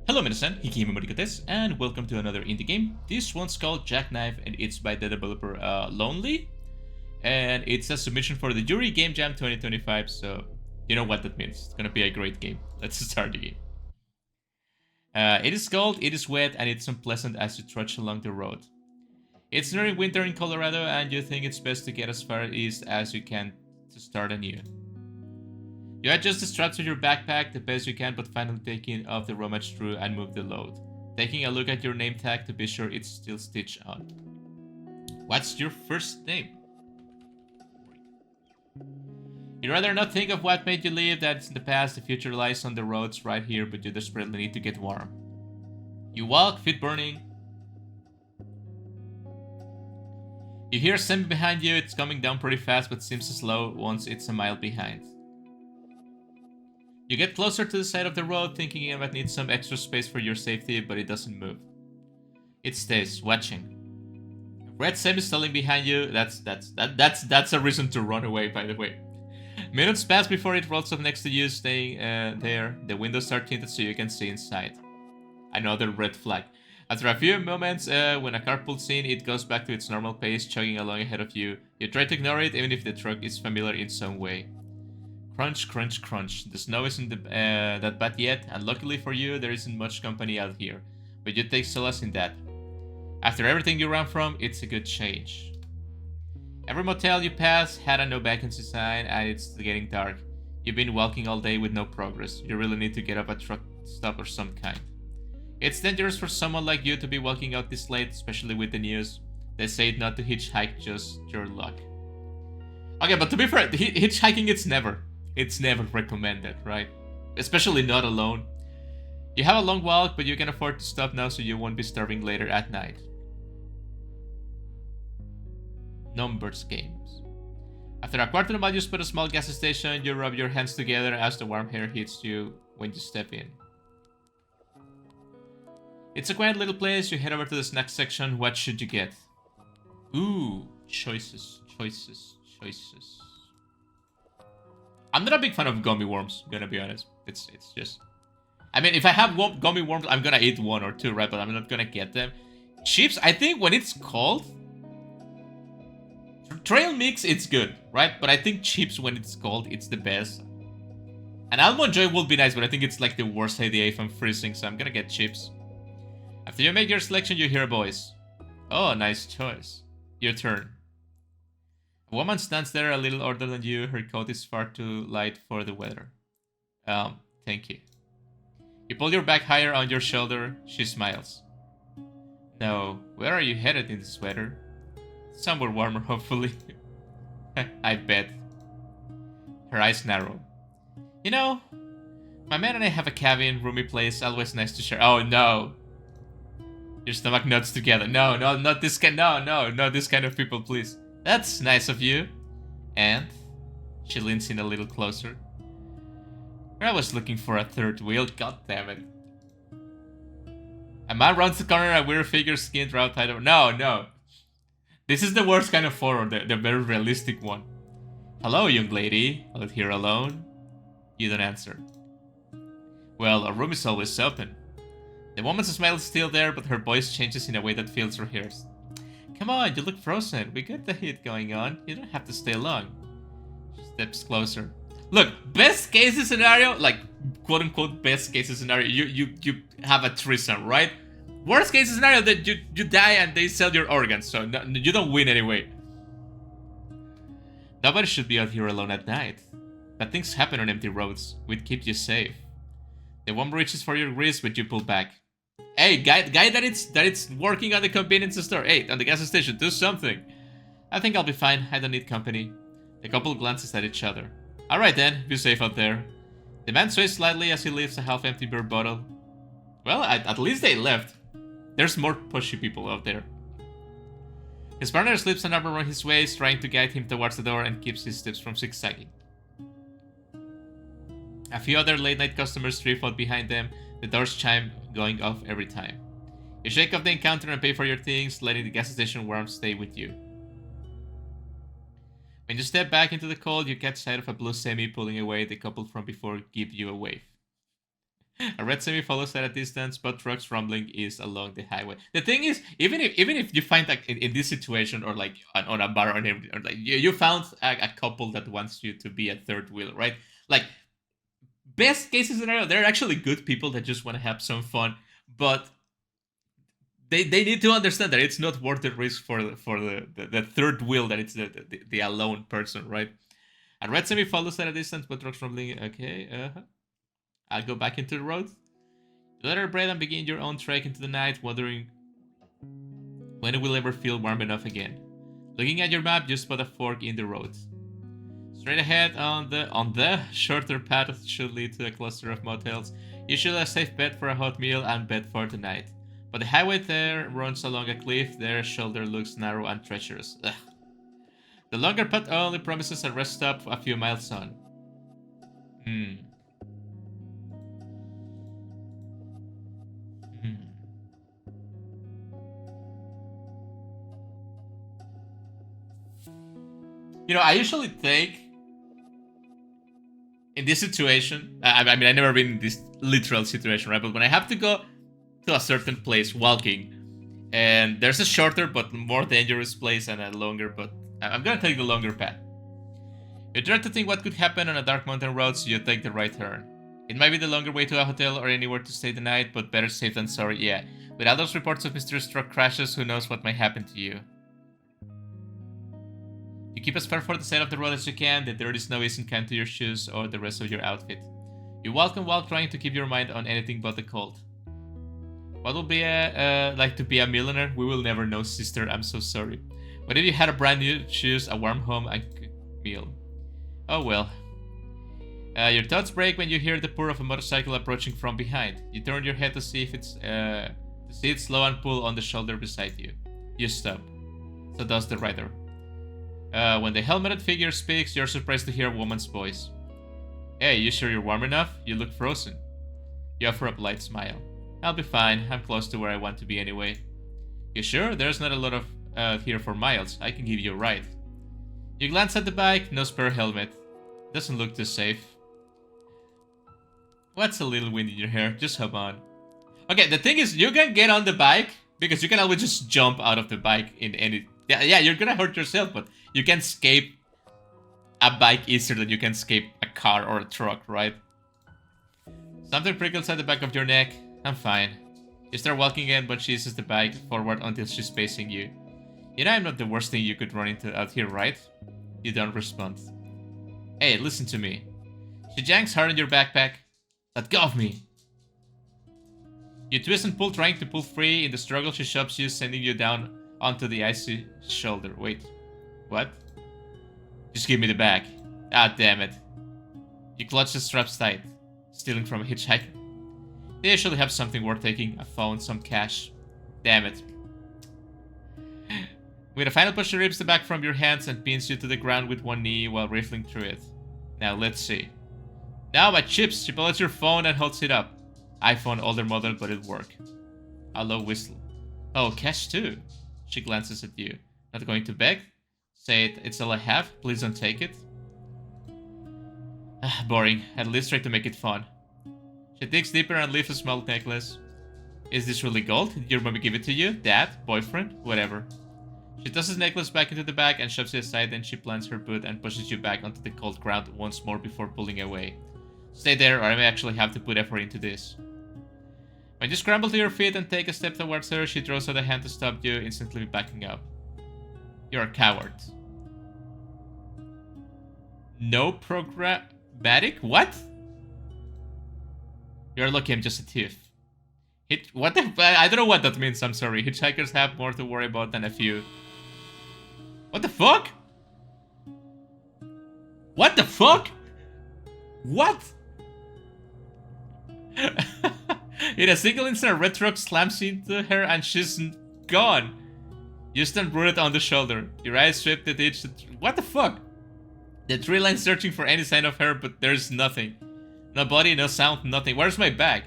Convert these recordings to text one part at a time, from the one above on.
Hello Minasan, Hikimimorikotes, and welcome to another indie game. This one's called JACKKNIFE and it's by the developer llonelly. And it's a submission for the Jury Game Jam 2025, so you know what that means. It's gonna be a great game. Let's start the game. It is cold, it is wet, and it's unpleasant as you trudge along the road. It's nearly winter in Colorado and you think it's best to get as far east as you can to start anew. You adjust the straps of your backpack the best you can, but finally taking off the rummage through and move the load. Taking a look at your name tag to be sure it's still stitched on. What's your first name? You'd rather not think of what made you leave, that's in the past, the future lies on the roads right here, but you desperately need to get warm. You walk, feet burning. You hear something behind you, it's coming down pretty fast but seems slow once it's a mile behind. You get closer to the side of the road, thinking it might need some extra space for your safety, but it doesn't move. It stays, watching. Red Sam is stalling behind you. That's a reason to run away, by the way. Minutes pass before it rolls up next to you, staying there. The windows are tinted so you can see inside. Another red flag. After a few moments, when a car pulls in, it goes back to its normal pace, chugging along ahead of you. You try to ignore it, even if the truck is familiar in some way. Crunch, crunch, crunch. The snow isn't that bad yet, and luckily for you, there isn't much company out here. But you take solace in that. After everything you ran from, it's a good change. Every motel you pass had a no vacancy sign, and it's getting dark. You've been walking all day with no progress. You really need to get up a truck stop of some kind. It's dangerous for someone like you to be walking out this late, especially with the news. They say not to hitchhike, just your luck. Okay, but to be fair, hitchhiking it's never recommended, right? Especially not alone. You have a long walk, but you can afford to stop now so you won't be starving later at night. Numbers games. After a quarter mile, you spot a small gas station. You rub your hands together as the warm air hits you when you step in. It's a quiet little place. You head over to the snack section. What should you get? Ooh, choices. I'm not a big fan of gummy worms, gonna be honest. It's just... I mean, if I have gummy worms, I'm gonna eat one or two, right? But I'm not gonna get them. Chips, I think when it's cold... Trail mix, it's good, right? But I think chips when it's cold, it's the best. An almond joy would be nice, but I think it's like the worst idea if I'm freezing, so I'm gonna get chips. After you make your selection, you hear a voice. Oh, nice choice. Your turn. A woman stands there a little older than you. Her coat is far too light for the weather. Thank you. You pull your bag higher on your shoulder. She smiles. No, where are you headed in this weather? Somewhere warmer, hopefully. I bet. Her eyes narrow. You know, my man and I have a cabin, roomy place, always nice to share. Oh no. Your stomach knots together. No, not this kind. No, this kind of people, please. That's nice of you. And she leans in a little closer. I was looking for a third wheel, god damn it. A man rounds the corner, a weird figure skinned outside of... No. This is the worst kind of horror, the very realistic one. Hello, young lady. Out here alone? You don't answer. Well, our room is always open. The woman's smile is still there, but her voice changes in a way that fills her ears. Come on, you look frozen. We got the heat going on. You don't have to stay long. She steps closer. Look, best case scenario, like quote unquote best case scenario, you have a threesome, right? Worst case scenario that you die and they sell your organs, so no, you don't win anyway. Nobody should be out here alone at night. But things happen on empty roads. We'd keep you safe. The woman reaches for your wrist, but you pull back. Hey, guy that it's working at the convenience store. Hey, on the gas station, do something. I think I'll be fine. I don't need company. The couple glances at each other. Alright then, be safe out there. The man sways slightly as he lifts a half-empty beer bottle. Well, at least they left. There's more pushy people out there. His partner slips an arm around his waist, trying to guide him towards the door and keeps his steps from zigzagging. A few other late-night customers drift out behind them, the doors chime going off every time. You shake off the encounter and pay for your things, letting the gas station warmth stay with you. When you step back into the cold, you catch sight of a blue semi pulling away. The couple from before give you a wave. A red semi follows at a distance, but trucks rumbling is along the highway. The thing is, even if you find like in this situation or like on a bar or like you found a couple that wants you to be a third wheel, right? Like best case scenario, they're actually good people that just want to have some fun, but they need to understand that it's not worth the risk for the third wheel that it's the alone person, right? A red semi follows at a distance, but trucks rumbling. Okay, I'll go back into the road. You let her breathe and begin your own trek into the night, wondering when it will ever feel warm enough again. Looking at your map, you spot a fork in the road. Straight ahead on the shorter path should lead to a cluster of motels, usually a safe bet for a hot meal and bed for the night. But the highway there runs along a cliff, their shoulder looks narrow and treacherous. Ugh. The longer path only promises a rest stop a few miles on. You know, I usually think in this situation, I mean, I've never been in this literal situation, right? But when I have to go to a certain place walking, and there's a shorter but more dangerous place and a longer, but I'm gonna take the longer path. You try to think what could happen on a dark mountain road, so you take the right turn. It might be the longer way to a hotel or anywhere to stay the night, but better safe than sorry, yeah. With all those reports of mysterious truck crashes, who knows what might happen to you. You keep as far from the side of the road as you can, the dirty snow isn't kind to your shoes or the rest of your outfit. You walk and walk, trying to keep your mind on anything but the cold. What will be like to be a millionaire? We will never know, sister, I'm so sorry. What if you had a brand new shoes, a warm home, and meal? Oh well. Your thoughts break when you hear the purr of a motorcycle approaching from behind. You turn your head to see if it's see it slow and pull on the shoulder beside you. You stop. So does the rider. When the helmeted figure speaks, you're surprised to hear a woman's voice. Hey, you sure you're warm enough? You look frozen. You offer a polite smile. I'll be fine. I'm close to where I want to be anyway. You sure? There's not a lot of here for miles. I can give you a ride. You glance at the bike. No spare helmet. Doesn't look too safe. What's a little wind in your hair? Just hop on. Okay, the thing is, you can get on the bike because you can always just jump out of the bike in any... Yeah, you're gonna hurt yourself, but you can escape a bike easier than you can escape a car or a truck, right? Something prickles at the back of your neck. I'm fine. You start walking again, but she eases the bike forward until she's facing you. You know I'm not the worst thing you could run into out here, right? You don't respond. Hey, listen to me. She janks hard on your backpack. Let go of me. You twist and pull, trying to pull free. In the struggle, she shoves you, sending you down onto the icy shoulder. Wait, what? Just give me the bag. Ah, damn it. You clutch the straps tight, stealing from a hitchhiker. They usually have something worth taking, a phone, some cash. Damn it. With a final push, she rips the bag from your hands and pins you to the ground with one knee while rifling through it. Now, let's see. Now, my chips, she pulls your phone and holds it up. iPhone, older model, but it'll work. A low whistle. Oh, cash too. She glances at you. Not going to beg? Say it, it's all I have. Please don't take it. Boring. At least try to make it fun. She digs deeper and lifts a small necklace. Is this really gold? Did your mommy give it to you? Dad? Boyfriend? Whatever. She tosses the necklace back into the bag and shoves it aside, then she plants her boot and pushes you back onto the cold ground once more before pulling away. Stay there or I may actually have to put effort into this. When you scramble to your feet and take a step towards her, she throws out a hand to stop you, instantly backing up. You're a coward. No programmatic? What? You're lucky I'm just a thief. What the... I don't know what that means, I'm sorry. Hitchhikers have more to worry about than a few. What the fuck? What the fuck? What? In a single instant, a red truck slams into her and she's gone. You stand rooted on the shoulder. Your eyes sweep the ditch. What the fuck? The tree line searching for any sign of her, but there's nothing. No body, no sound, nothing. Where's my bag?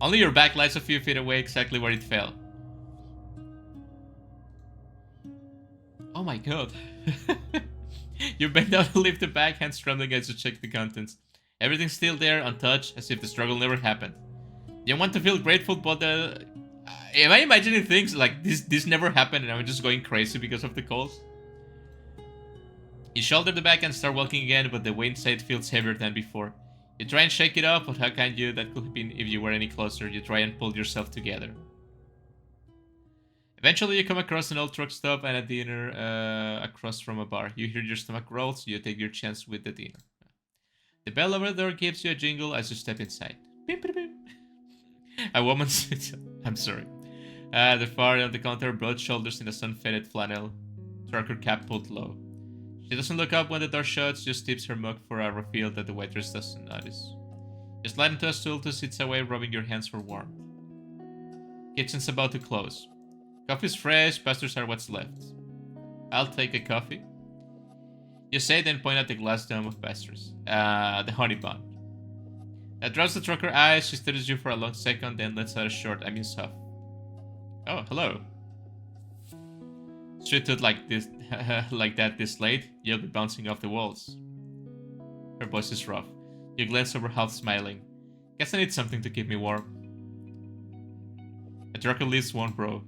Only your bag lies a few feet away, exactly where it fell. Oh my god. You bend down to lift the bag, hands trembling as you check the contents. Everything's still there, untouched, as if the struggle never happened. You want to feel grateful, but am I imagining things like this never happened and I'm just going crazy because of the calls? You shoulder the bag and start walking again, but the weight inside feels heavier than before. You try and shake it off, but how can you? That could have been if you were any closer. You try and pull yourself together. Eventually, you come across an old truck stop and a dinner across from a bar. You hear your stomach growl, so you take your chance with the dinner. The bell over the door gives you a jingle as you step inside. Beep, beep, beep. A woman sits. I'm sorry. The far end of the counter, broad shoulders in a sun-faded flannel, trucker cap pulled low. She doesn't look up when the door shuts, just tips her mug for a refill that the waitress doesn't notice. You slide into a stool to sit away, rubbing your hands for warmth. Kitchen's about to close. Coffee's fresh, pastries are what's left. I'll take a coffee. You say, then point at the glass dome of pastries. The honey bun. That draws the trucker eyes. She studies you for a long second, then lets out a short, amused huff. Oh, hello. Treated like this, like that this late, you'll be bouncing off the walls. Her voice is rough. You glance over, half smiling. Guess I need something to keep me warm. A trucker leaves one, bro.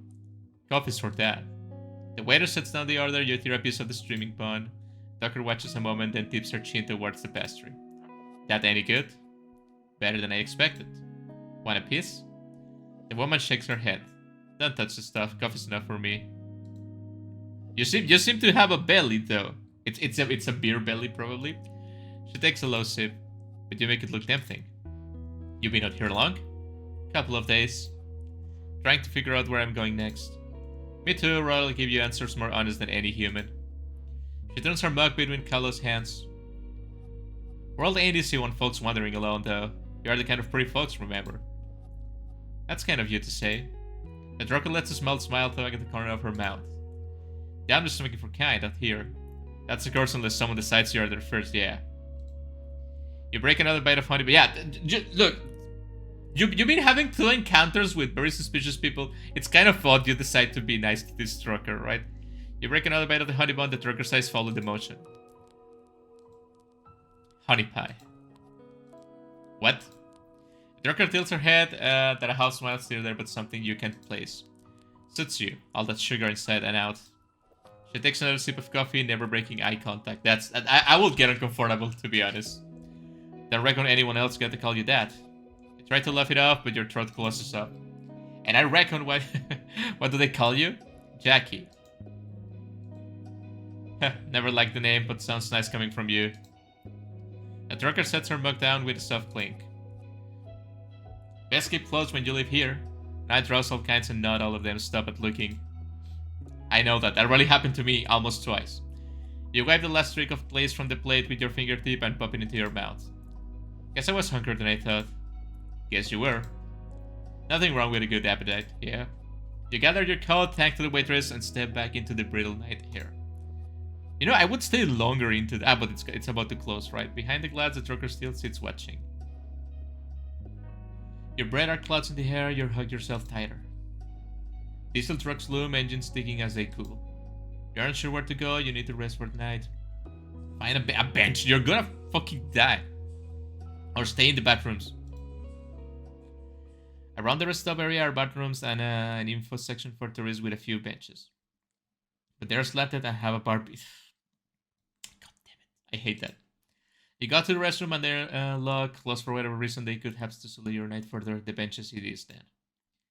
Coffee's for that. The waiter sets down the order. You tear a piece of the streaming bun. Tucker watches a moment, then tips her chin towards the pastry. That any good? Better than I expected. Want a piece? The woman shakes her head. Don't touch the stuff. Coffee's enough for me. You seem to have a belly though. It's a beer belly probably. She takes a low sip, but you make it look tempting. You been out here long? Couple of days. Trying to figure out where I'm going next. Me too, Roy will give you answers more honest than any human. She turns her mug between Carlos' hands. World ain't easy when folks wandering alone though. You are the kind of pretty folks, remember? That's kind of you to say. The trucker lets a small smile tug at the corner of her mouth. Yeah, I'm just making for kind out here. That's of course unless someone decides you're there first, yeah. You break another bite of honey, but yeah, look. You've been having 2 encounters with very suspicious people. It's kind of odd you decide to be nice to this trucker, right? You break another bite of the honey bun, the trucker's eyes follow the motion. Honey pie. What? The trucker tilts her head, that a half smile still there, but something you can't place. Suits you, all that sugar inside and out. She takes another sip of coffee, never breaking eye contact. I would get uncomfortable, to be honest. Don't reckon anyone else got to call you that. You try to laugh it off, but your throat closes up. And I reckon what what do they call you? Jackie. Never liked the name, but sounds nice coming from you. The trucker sets her mug down with a soft clink. Best keep close when you live here. Night draws all kinds and not all of them stop at looking. I know that really happened to me almost twice. You wipe the last streak of glaze from the plate with your fingertip and pop it into your mouth. Guess I was hungrier than I thought. Guess you were. Nothing wrong with a good appetite, yeah. You gather your coat, thank to the waitress, and step back into the brittle night air. You know, I would stay longer into that, but it's about to close, right? Behind the glass, the trucker still sits watching. Your breath are clouds in the air, you hug yourself tighter. Diesel trucks loom, engines sticking as they cool. You aren't sure where to go, you need to rest for the night. Find a bench, you're gonna fucking die. Or stay in the bathrooms. Around the rest stop area are bathrooms and an info section for tourists with a few benches. But they're slatted and have a barbie. God damn it, I hate that. You got to the restroom and they're locked, closed for whatever reason they could have to slowly urinate further the benches it is then.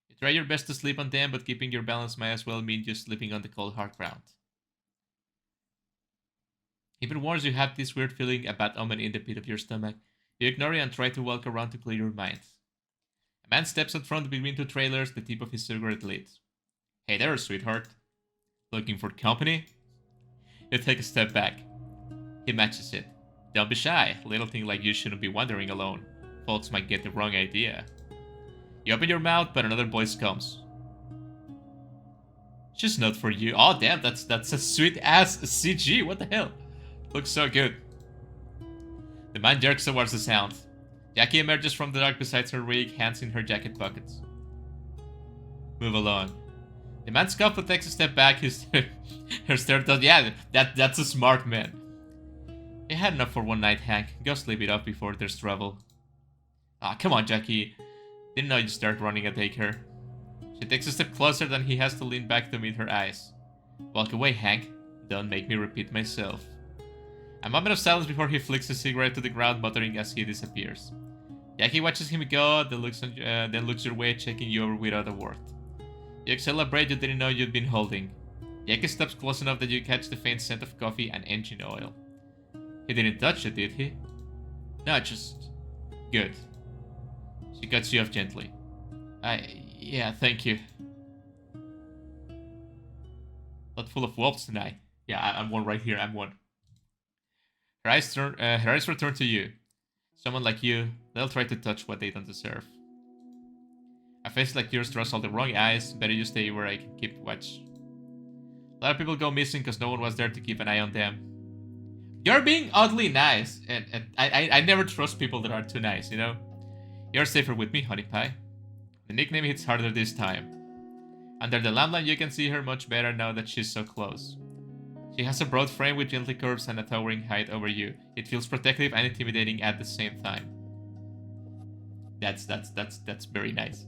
You try your best to sleep on them, but keeping your balance might as well mean you sleeping on the cold hard ground. Even worse, you have this weird feeling, a bad omen in the pit of your stomach. You ignore it and try to walk around to clear your mind. A man steps out front between 2 trailers, the tip of his cigarette lit. Hey there, sweetheart. Looking for company? You take a step back. He matches it. Don't be shy. Little thing like you shouldn't be wandering alone. Folks might get the wrong idea. You open your mouth, but another voice comes. She's not for you. Oh damn, that's a sweet ass CG. What the hell? Looks so good. The man jerks towards the sound. Jackie emerges from the dark beside her rig, hands in her jacket pockets. Move along. The man scuffles but takes a step back. Her stare does. Yeah, that's a smart man. You had enough for one night, Hank. Go sleep it off before there's trouble. Ah, come on, Jackie. Didn't know you start running and take her. She takes a step closer, then he has to lean back to meet her eyes. Walk away, Hank. Don't make me repeat myself. A moment of silence before he flicks his cigarette to the ground, muttering as he disappears. Jackie watches him go, then looks your way, checking you over without a word. You exhale a breath you didn't know you'd been holding. Jackie steps close enough that you catch the faint scent of coffee and engine oil. He didn't touch it, did he? No, just... Good. She cuts you off gently. Yeah, thank you. Not full of wolves tonight. Yeah, I'm one right here, I'm one. Her eyes return to you. Someone like you, they'll try to touch what they don't deserve. A face like yours draws all the wrong eyes. Better you stay where I can keep watch. A lot of people go missing because no one was there to keep an eye on them. You're being oddly nice, and I never trust people that are too nice, you know? You're safer with me, honey pie. The nickname hits harder this time. Under the lamplight you can see her much better now that she's so close. She has a broad frame with gentle curves and a towering height over you. It feels protective and intimidating at the same time. That's very nice.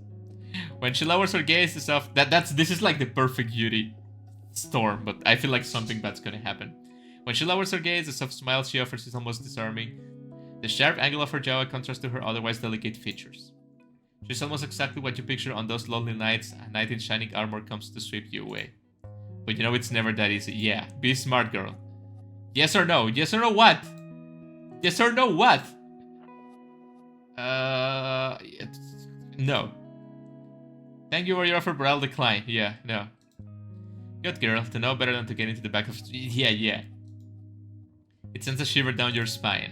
When she lowers her gaze, this is like the perfect beauty storm, but I feel like something bad's gonna happen. When she lowers her gaze, the soft smile she offers is almost disarming. The sharp angle of her jaw contrasts to her otherwise delicate features. She's almost exactly what you picture on those lonely nights. A knight in shining armor comes to sweep you away. But you know it's never that easy. Yeah, be smart, girl. Yes or no? Yes or no what? Yes or no what? No. Thank you for your offer, but I'll decline. Yeah, no. Good girl, to know better than to get into the back of... Yeah. It sends a shiver down your spine.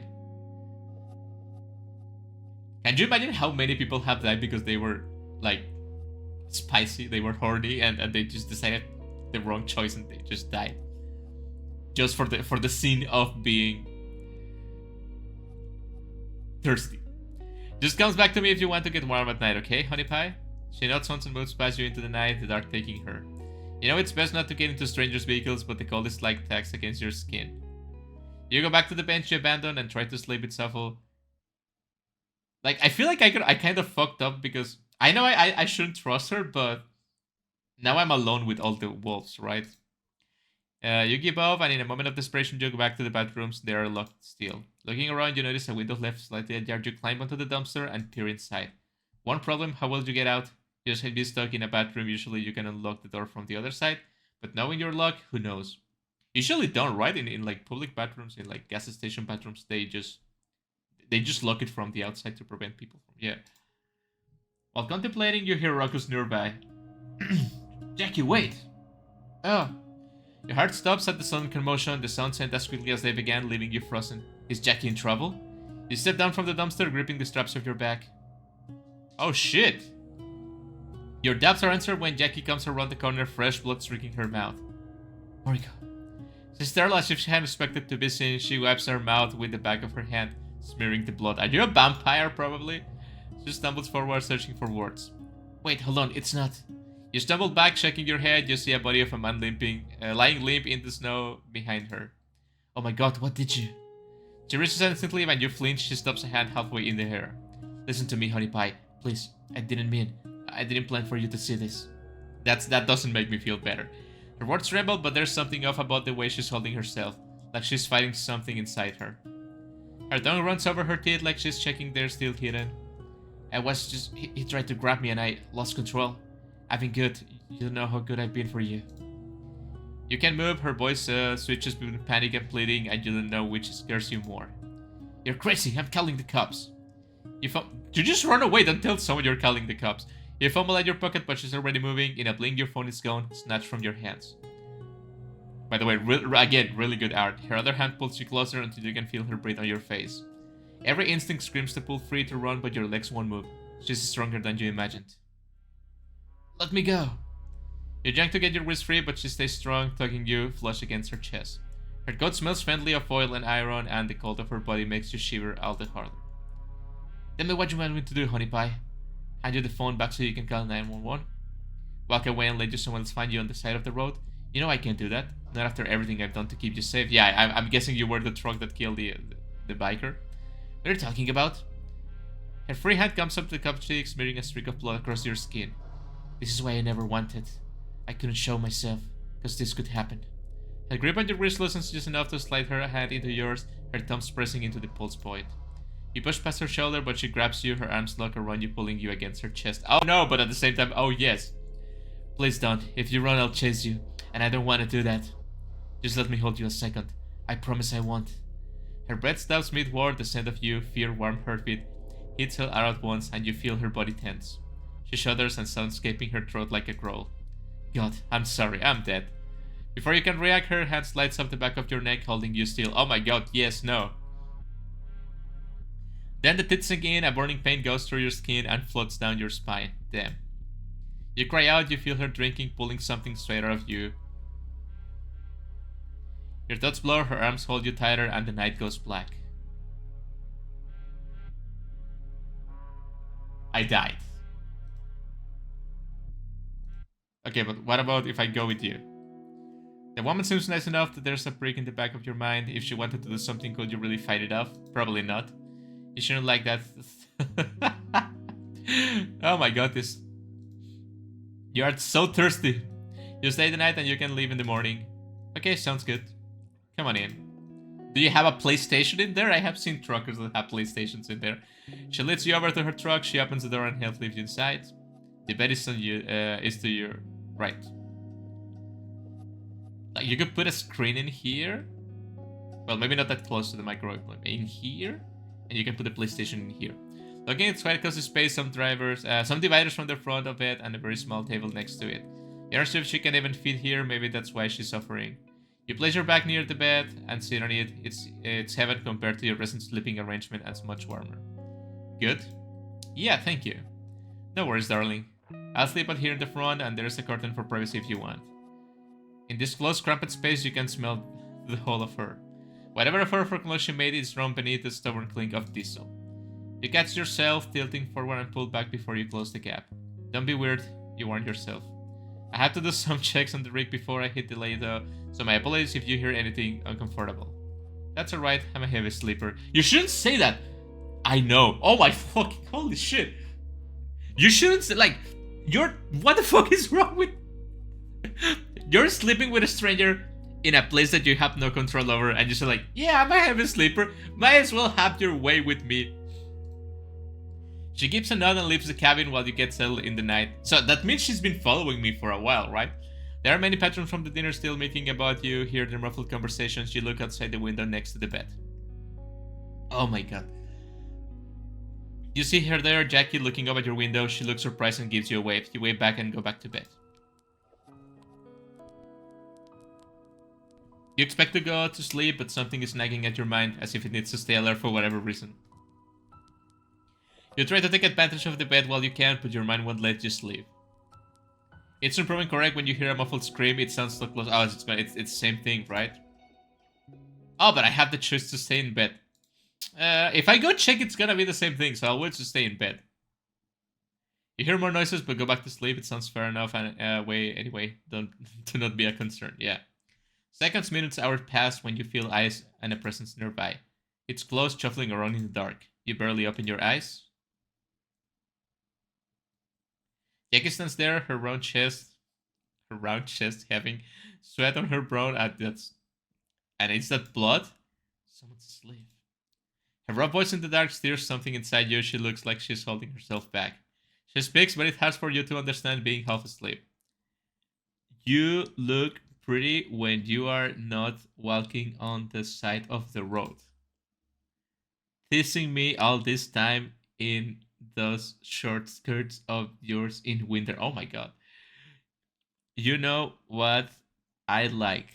Can you imagine how many people have died because they were, like, spicy, they were horny, and they just decided the wrong choice and they just died? Just for the scene of being thirsty. Just comes back to me if you want to get warm at night, okay, honey pie? She nods once and moves past you into the night, the dark taking her. You know it's best not to get into strangers' vehicles, but the cold is like tax against your skin. You go back to the bench you abandoned and try to sleep with Shuffle. Like, I feel like I kind of fucked up because I know I shouldn't trust her, but now I'm alone with all the wolves, right? You give up, and in a moment of desperation, you go back to the bathrooms. They are locked still. Looking around, you notice a window left slightly ajar. You climb onto the dumpster and peer inside. One problem, how will you get out? You just be stuck in a bathroom. Usually you can unlock the door from the other side, but knowing your luck, who knows? Usually don't, right? In like public bathrooms, in like gas station bathrooms, they just lock it from the outside to prevent people from... Yeah. While contemplating, you hear Rocco's nearby. Jackie, wait! Oh. Your heart stops at the sudden commotion. The sounds end as quickly as they began, leaving you frozen. Is Jackie in trouble? You step down from the dumpster, gripping the straps of your back. Oh shit! Your doubts are answered when Jackie comes around the corner, fresh blood streaking her mouth. Moriko. She's sterile as if she hadn't expected to be seen. She wipes her mouth with the back of her hand, smearing the blood. Are you a vampire, probably? She stumbles forward, searching for words. Wait, hold on, it's not... You stumble back, shaking your head. You see a body of a man lying limp in the snow behind her. Oh my god, what did you... She reaches instantly. When you flinch, she stops a hand halfway in the air. Listen to me, honey pie. Please, I didn't plan for you to see this. That doesn't make me feel better. Her words tremble, but there's something off about the way she's holding herself. Like she's fighting something inside her. Her tongue runs over her teeth like she's checking they're still hidden. I was just... He tried to grab me and I lost control. I've been good. You don't know how good I've been for you. You can move. Her voice switches between panic and pleading, and you don't know which scares you more. You're crazy. I'm calling the cops. You just run away. Don't tell someone you're calling the cops. You fumble at your pocket, but she's already moving. In a blink, your phone is gone, snatched from your hands. By the way, again, really good art. Her other hand pulls you closer until you can feel her breath on your face. Every instinct screams to pull free to run, but your legs won't move. She's stronger than you imagined. Let me go. You yank to get your wrist free, but she stays strong, tugging you flush against her chest. Her coat smells faintly of oil and iron, and the cold of her body makes you shiver all the harder. Tell me what you want me to do, honey pie. Hand you the phone back so you can call 911. Walk away and let you someone else find you on the side of the road. You know I can't do that. Not after everything I've done to keep you safe. Yeah, I'm guessing you were the truck that killed the biker. What are you talking about? Her free hand comes up to the cup cheek, smearing a streak of blood across your skin. This is why I never wanted. I couldn't show myself, because this could happen. Her grip on your wrist loosens just enough to slide her hand into yours, her thumbs pressing into the pulse point. You push past her shoulder, but she grabs you, her arms lock around you, pulling you against her chest. Oh no, but at the same time, oh yes. Please don't. If you run, I'll chase you, and I don't want to do that. Just let me hold you a second. I promise I won't. Her breath stops mid-word, the scent of you, fear, warm heartbeat, hits her all at once, and you feel her body tense. She shudders and sounds escaping her throat like a growl. God, I'm sorry, I'm dead. Before you can react, her hand slides up the back of your neck, holding you still. Oh my god, yes, no. Then the tits sink in, a burning pain goes through your skin and floats down your spine. Damn. You cry out, you feel her drinking, pulling something straight out of you. Your thoughts blur, her arms hold you tighter, and the night goes black. I died. Okay, but what about if I go with you? The woman seems nice enough that there's a prick in the back of your mind. If she wanted to do something, could you really fight it off? Probably not. You shouldn't like that. Oh my god, this... You are so thirsty. You stay the night and you can leave in the morning. Okay, sounds good. Come on in. Do you have a PlayStation in there? I have seen truckers that have PlayStations in there. She leads you over to her truck. She opens the door and helps lift you inside. The bed is on you. Is to your right. Like you could put a screen in here. Well, maybe not that close to the microwave. In here, and you can put the PlayStation in here. Looking, it's quite close to space. Some dividers from the front of it, and a very small table next to it. You're not sure if she can even fit here. Maybe that's why she's suffering. You place your back near the bed and sit on it. It's heaven compared to your recent sleeping arrangement, and it's much warmer. Good? Yeah, thank you. No worries, darling. I'll sleep out here in the front, and there's a curtain for privacy if you want. In this close, cramped space, you can smell the whole of her. Whatever of her for clothes she made is drawn beneath the stubborn clink of diesel. You catch yourself tilting forward and pull back before you close the gap. Don't be weird, you warned yourself. I have to do some checks on the rig before I hit delay though, so my apologies if you hear anything uncomfortable. That's alright, I'm a heavy sleeper. You shouldn't say that! I know. Oh my fucking holy shit. You shouldn't say, like, what the fuck is wrong with... You're sleeping with a stranger in a place that you have no control over, and you say like, yeah, I'm a heavy sleeper, might as well have your way with me. She gives a nod and leaves the cabin while you get settled in the night. So that means she's been following me for a while, right? There are many patrons from the dinner still making about you, hear the muffled conversations. You look outside the window next to the bed. Oh my god. You see her there, Jackie, looking up at your window. She looks surprised and gives you a wave. You wave back and go back to bed. You expect to go to sleep, but something is nagging at your mind, as if it needs to stay alert for whatever reason. You try to take advantage of the bed while you can, but your mind won't let you sleep. It's not proven correct when you hear a muffled scream. It sounds so close. Oh, it's the same thing, right? Oh, but I have the choice to stay in bed. If I go check, it's gonna be the same thing, so I'll wait to stay in bed. You hear more noises, but go back to sleep. It sounds fair enough. And anyway, do not be a concern. Yeah. Seconds, minutes, hours pass when you feel eyes and a presence nearby. It's close, shuffling around in the dark. You barely open your eyes. Jackie stands there, her round chest having sweat on her brow. And is that blood? Someone's asleep. Her raw voice in the dark stirs something inside you. She looks like she's holding herself back. She speaks, but it's hard for you to understand being half asleep. You look pretty when you are not walking on the side of the road. Teasing me all this time in those short skirts of yours in winter. Oh my god. You know what I like,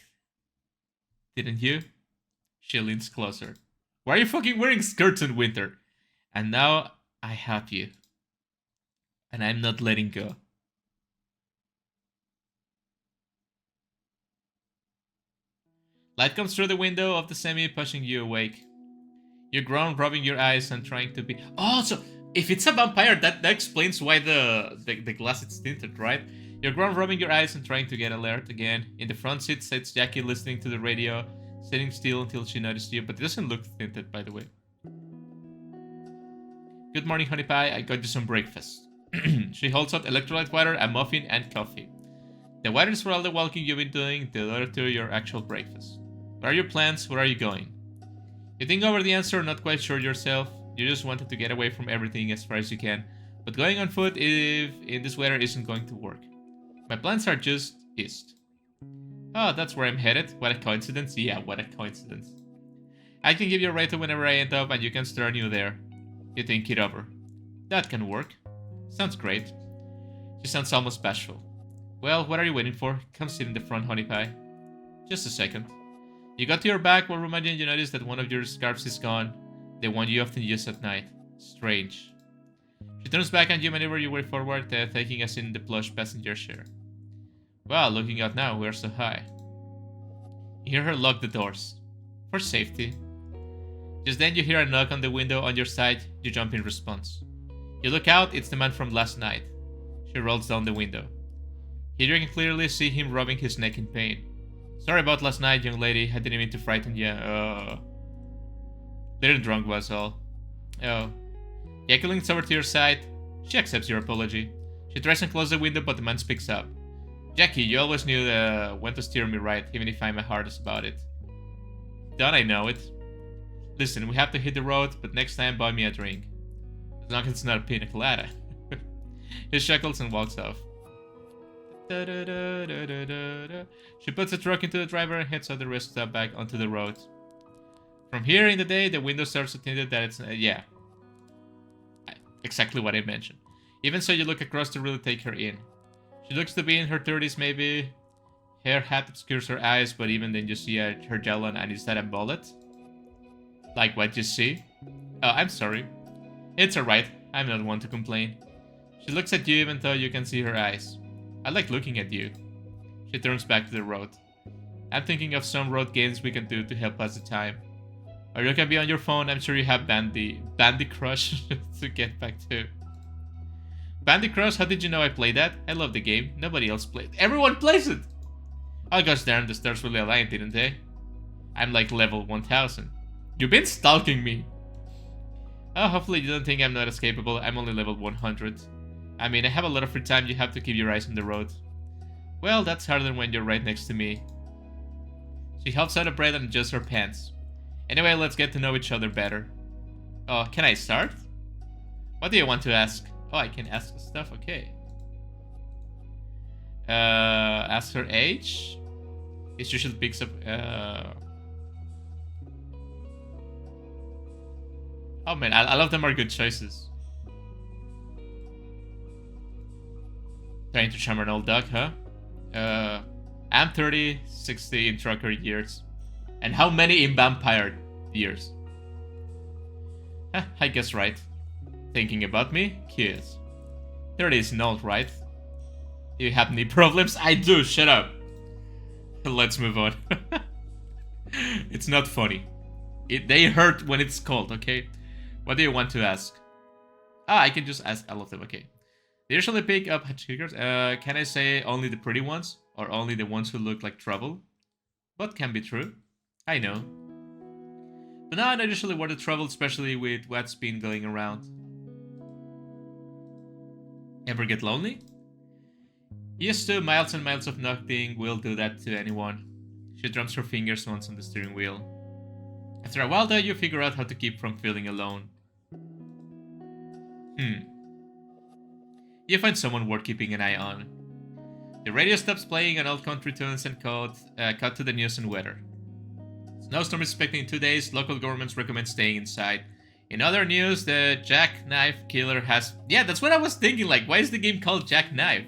didn't you? She leans closer. Why are you fucking wearing skirts in winter? And now I have you. And I'm not letting go. Light comes through the window of the semi, pushing you awake. You groan, rubbing your eyes and trying to be... Oh, so if it's a vampire, that explains why the glass is tinted, right? You groan, rubbing your eyes and trying to get alert again. In the front seat sits Jackie listening to the radio, sitting still until she noticed you, but it doesn't look tinted, by the way. Good morning, honey pie. I got you some breakfast. She holds out electrolyte water, a muffin, and coffee. The water is for all the walking you've been doing, the other two your actual breakfast. What are your plans? Where are you going? You think over the answer, not quite sure yourself. You just wanted to get away from everything as far as you can. But going on foot if in this weather isn't going to work. My plans are just east. Oh, that's where I'm headed. What a coincidence. Yeah, what a coincidence. I can give you a ride to whenever I end up and you can start new there. You think it over. That can work. Sounds great. She sounds almost bashful. Well, what are you waiting for? Come sit in the front, honey pie. Just a second. You got to your back while reminding you notice that one of your scarves is gone. The one you often use at night. Strange. She turns back and you maneuver your way forward, taking a seat in the plush passenger chair. Well, looking out now, we're so high. You hear her lock the doors. For safety. Just then you hear a knock on the window on your side. You jump in response. You look out, it's the man from last night. She rolls down the window. Here you can clearly see him rubbing his neck in pain. Sorry about last night, young lady. I didn't mean to frighten you. Little drunk was all. Oh. Jackie leans over to your side. She accepts your apology. She tries and closes the window, but the man speaks up. Jackie, you always knew when to steer me right, even if I'm a hardest about it. Don't I know it? Listen, we have to hit the road, but next time buy me a drink. As long as it's not a pina colada. He chuckles and walks off. She puts the truck into the driver and heads out the rest stop back onto the road. From here in the day, the window starts to tint that it's... yeah. Exactly what I mentioned. Even so, you look across to really take her in. She looks to be in her 30s maybe. Hair hat obscures her eyes, but even then you see her jawline, and is that a bullet? Like what you see? Oh, I'm sorry. It's alright. I'm not one to complain. She looks at you even though you can see her eyes. I like looking at you. She turns back to the road. I'm thinking of some road games we can do to help pass the time. Or you can be on your phone. I'm sure you have Bandy Crush to get back to. Bandy Crush? How did you know I played that? I love the game. Nobody else played. Everyone plays it! Oh gosh darn, the stars really aligned, didn't they? I'm like level 1000. You've been stalking me! Oh, hopefully you don't think I'm not escapable. I'm only level 100. I mean, I have a lot of free time. You have to keep your eyes on the road. Well, that's harder when you're right next to me. She helps out a bread and adjusts her pants. Anyway, let's get to know each other better. Oh, can I start? What do you want to ask? Oh, I can ask stuff, okay. Ask her age? It usually picks up, Oh man, I love them are good choices. Trying to charm an old dog, huh? I'm 30, 60 in trucker years. And how many in vampire years? I guess right. Thinking about me? Kids. 30 isn't old, right? Do you have any problems? I do, shut up. Let's move on. It's not funny. They hurt when it's cold, okay? What do you want to ask? Ah, I can just ask all of them, okay. They usually pick up hitchhikers. Can I say only the pretty ones? Or only the ones who look like trouble? Both can be true. I know. But no, not usually worth the trouble, especially with what's been going around. Ever get lonely? Used to. Miles and miles of nothing will do that to anyone. She drums her fingers once on the steering wheel. After a while though, you figure out how to keep from feeling alone. You find someone worth keeping an eye on. The radio stops playing and old country tunes and cut to the news and weather. Snowstorm is expected in 2 days. Local governments recommend staying inside. In other news, the JACKKNIFE killer has... Yeah, that's what I was thinking, like, why is the game called JACKKNIFE?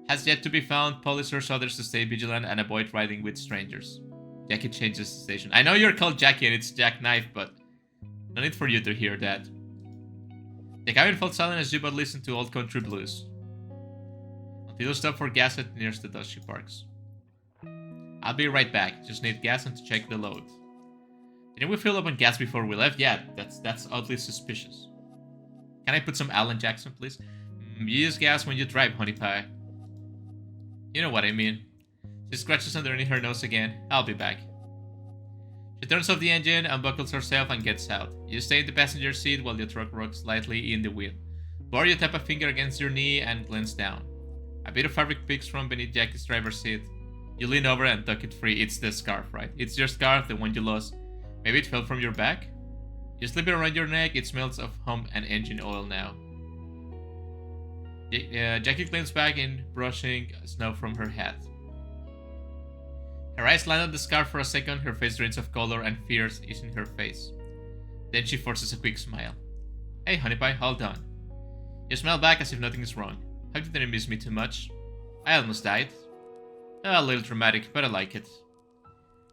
Has yet to be found. Police urge others to stay vigilant and avoid riding with strangers. Jackie changes the station. I know you're called Jackie and it's JACKKNIFE, but no need for you to hear that. The cabin falls silent as you but listen to old country blues. Until you stop for gas at nearest the dusty parks. I'll be right back. Just need gas and to check the load. Didn't we fill up on gas before we left? Yeah, that's oddly suspicious. Can I put some Alan Jackson, please? You use gas when you drive, honey pie. You know what I mean. She scratches underneath her nose again. I'll be back. She turns off the engine, unbuckles herself, and gets out. You stay in the passenger seat while the truck rocks slightly in the wheel. Before you tap a finger against your knee and glance down. A bit of fabric peeks from beneath Jackie's driver's seat. You lean over and tuck it free. It's the scarf, right? It's your scarf, the one you lost. Maybe it fell from your back? You slip it around your neck. It smells of hum and engine oil now. Jackie leans back in, brushing snow from her hat. Her eyes land on the scarf for a second. Her face drains of color and fear is in her face. Then she forces a quick smile. Hey, honey pie, hold on. You smile back as if nothing is wrong. Hope you didn't miss me too much. I almost died. A little dramatic, but I like it.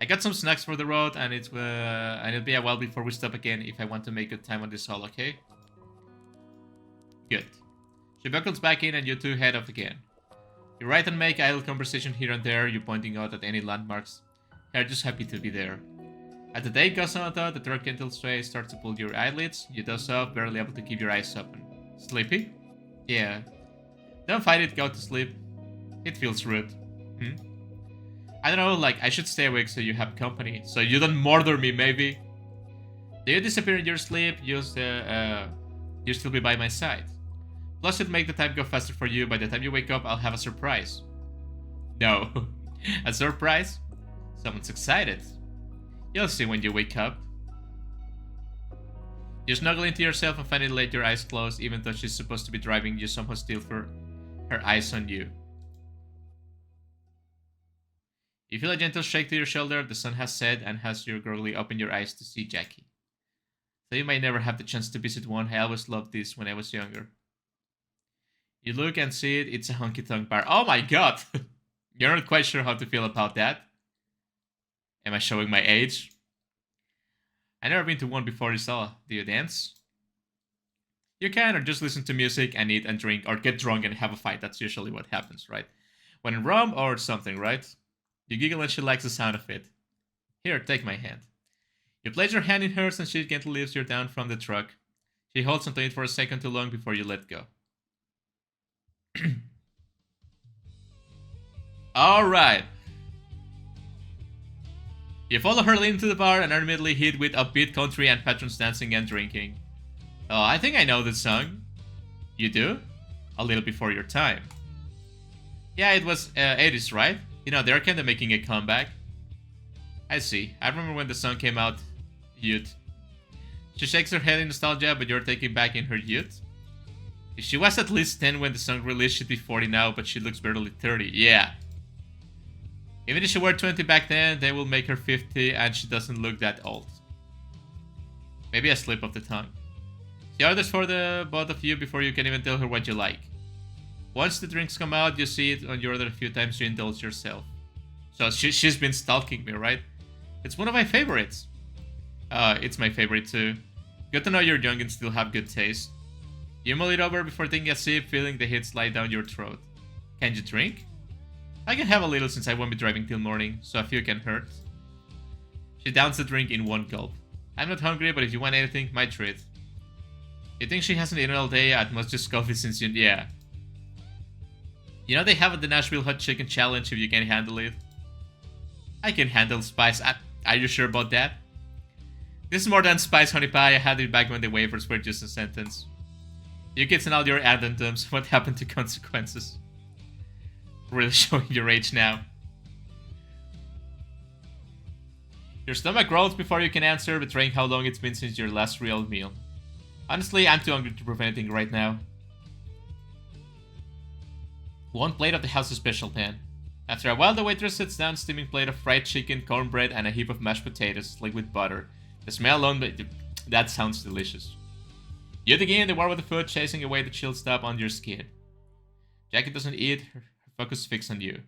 I got some snacks for the road, and it'll be a while before we stop again if I want to make good time on this haul, okay? Good. She buckles back in and you two head off again. You write and make idle conversation here and there, you pointing out at any landmarks. You're just happy to be there. As the day goes on, though, the truck gentle sway starts to pull your eyelids. You doze off, barely able to keep your eyes open. Sleepy? Yeah. Don't fight it, go to sleep. It feels rude. I don't know, like, I should stay awake so you have company. So you don't murder me, maybe. Do you disappear in your sleep? You'll still be by my side. Plus, it'll make the time go faster for you. By the time you wake up, I'll have a surprise. No. A surprise? Someone's excited. You'll see when you wake up. You snuggle into yourself and finally let your eyes close. Even though she's supposed to be driving, you somehow still feel her eyes on you. You feel a gentle shake to your shoulder. The sun has set and has you gurgly open your eyes to see Jackie. So you may never have the chance to visit one. I always loved this when I was younger. You look and see it. It's a honky-tonk bar. Oh my god! You're not quite sure how to feel about that. Am I showing my age? I've never been to one before this all. Do you dance? You can, or just listen to music and eat and drink, or get drunk and have a fight. That's usually what happens, right? When in Rome or something, right? You giggle and she likes the sound of it. Here, take my hand. You place your hand in hers and she gently lifts you down from the truck. She holds onto it for a second too long before you let go. Alright. You follow her into the bar and are immediately hit with upbeat country and patrons dancing and drinking. Oh, I think I know this song. You do? A little before your time. Yeah, it was 80s, right? You know, they're kinda making a comeback. I see. I remember when the song came out. Youth. She shakes her head in nostalgia, but you're taken back in her youth. If she was at least 10 when the song released, she'd be 40 now, but she looks barely 30. Yeah. Even if she were 20 back then, they will make her 50 and she doesn't look that old. Maybe a slip of the tongue. She orders for the both of you before you can even tell her what you like. Once the drinks come out, you see it on your order a few times, you indulge yourself. So she's been stalking me, right? It's one of my favorites. It's my favorite too. Good to know you're young and still have good taste. You mull it over before taking a sip, feeling the heat slide down your throat. Can you drink? I can have a little since I won't be driving till morning, so a few can hurt. She downs the drink in one gulp. I'm not hungry, but if you want anything, my treat. You think she hasn't eaten all day? At most just coffee since you... Yeah. You know they have the Nashville Hot Chicken Challenge if you can handle it? I can handle spice. Are you sure about that? This is more than spice, honey pie. I had it back when the waivers were just a sentence. You kids and all your addendums. What happened to consequences? Really showing your age now. Your stomach growls before you can answer, betraying how long it's been since your last real meal. Honestly, I'm too hungry to prove anything right now. One plate of the house's special pan. After a while, the waitress sits down, steaming plate of fried chicken, cornbread, and a heap of mashed potatoes, slicked with butter. The smell alone, that sounds delicious. You dig in, the warmth of the food, chasing away the chill stuff on your skin. Jackie doesn't eat, her focus fixed on you.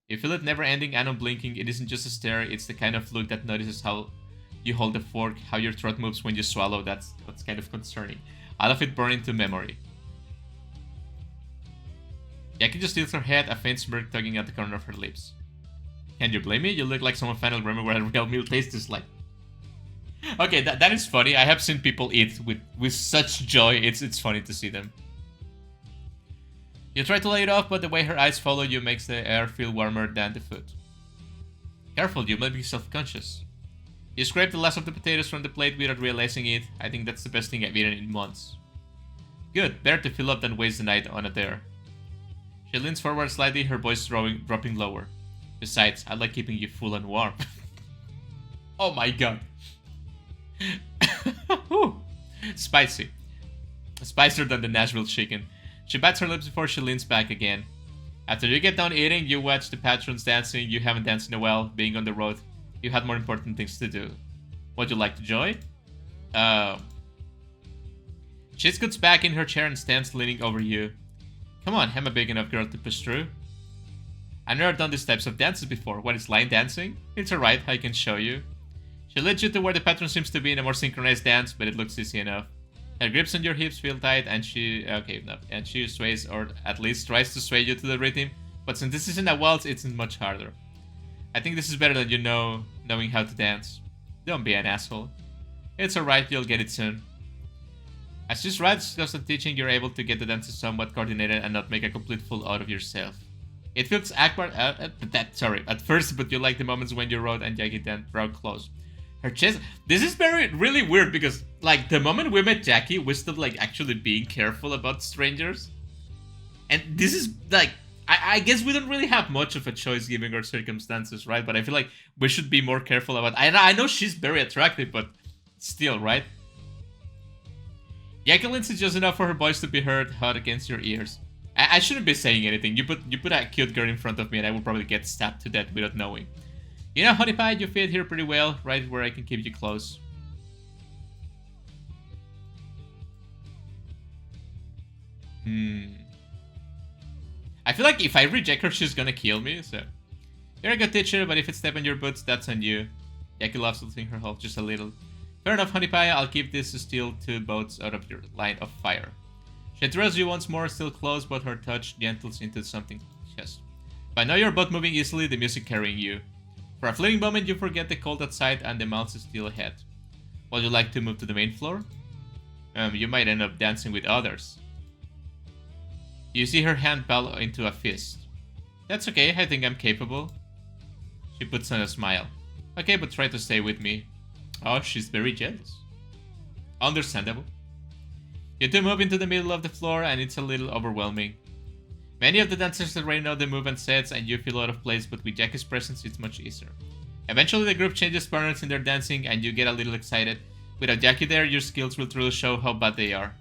You feel it never ending and unblinking. It isn't just a stare, it's the kind of look that notices how you hold the fork, how your throat moves when you swallow. That's kind of concerning. All of it burned into memory. Jackie just tilts her head, a faint smirk tugging at the corner of her lips. Can you blame me? You look like someone finally remembered what a real meal tastes like. Okay, that is funny. I have seen people eat with such joy. It's funny to see them. You try to lay it off, but the way her eyes follow you makes the air feel warmer than the food. Careful, you might be self-conscious. You scrape the last of the potatoes from the plate without realizing it. I think that's the best thing I've eaten in months. Good, better to fill up than waste the night on it there. She leans forward slightly, her voice dropping lower. Besides, I like keeping you full and warm. Oh my god. Spicy. Spicier than the Nashville chicken. She bites her lips before she leans back again. After you get done eating, you watch the patrons dancing. You haven't danced in a while, being on the road. You had more important things to do. Would you like to join? She scoots back in her chair and stands leaning over you. Come on, I'm a big enough girl to push through. I've never done these types of dances before. What is line dancing? It's alright, I can show you. She leads you to where the patron seems to be in a more synchronized dance, but it looks easy enough. Her grips on your hips feel tight, and she sways, or at least tries to sway you to the rhythm. But since this isn't a waltz, it's much harder. I think this is better than knowing how to dance. Don't be an asshole. It's alright, you'll get it soon. As you strides close to teaching, you're able to get the dances somewhat coordinated and not make a complete fool out of yourself. It feels awkward at first, but you like the moments when you rode and Jackie then draw close. Her chest. This is really weird because, like, the moment we met Jackie, we stopped, like, actually being careful about strangers. And this is, like, I guess we don't really have much of a choice given our circumstances, right? But I feel like we should be more careful about. I know she's very attractive, but still, right? Jacqueline's is just enough for her voice to be heard hot against your ears. I shouldn't be saying anything. You put a cute girl in front of me and I will probably get stabbed to death without knowing. You know, honey pie, you fit here pretty well, right where I can keep you close. I feel like if I reject her, she's gonna kill me, so... You're a good teacher, but if it's step on your boots, that's on you. Jackie loves to think her health just a little. Fair enough, honey pie, I'll keep this to steal 2 boats out of your line of fire. She throws you once more, still close, but her touch gentles into something chest. By now you're both moving easily, the music carrying you. For a fleeting moment, you forget the cold outside and the mouse is still ahead. Would you like to move to the main floor? You might end up dancing with others. You see her hand ball into a fist. That's okay, I think I'm capable. She puts on a smile. Okay, but try to stay with me. Oh, she's very jealous. Understandable. You two move into the middle of the floor and it's a little overwhelming. Many of the dancers already know the move and sets and you feel out of place, but with Jackie's presence it's much easier. Eventually the group changes partners in their dancing and you get a little excited. Without Jackie there, your skills will truly show how bad they are.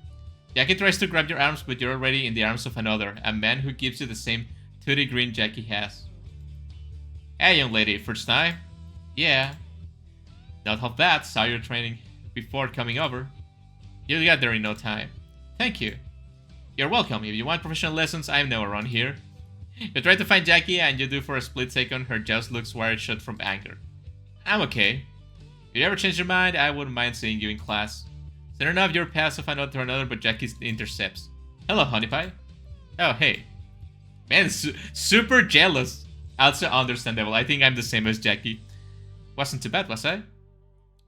Jackie tries to grab your arms, but you're already in the arms of another, a man who gives you the same toothy grin Jackie has. Hey young lady, first time? Yeah. Not half bad, saw your training before coming over. You'll get there in no time. Thank you. You're welcome. If you want professional lessons, I'm now around here. You try to find Jackie and you do for a split second. Her jaws looks wired shut from anger. I'm okay. If you ever change your mind, I wouldn't mind seeing you in class. Soon enough, you're passed of another to another, but Jackie intercepts. Hello, honey pie. Oh, hey. Man, super jealous. Also understandable. I think I'm the same as Jackie. Wasn't too bad, was I?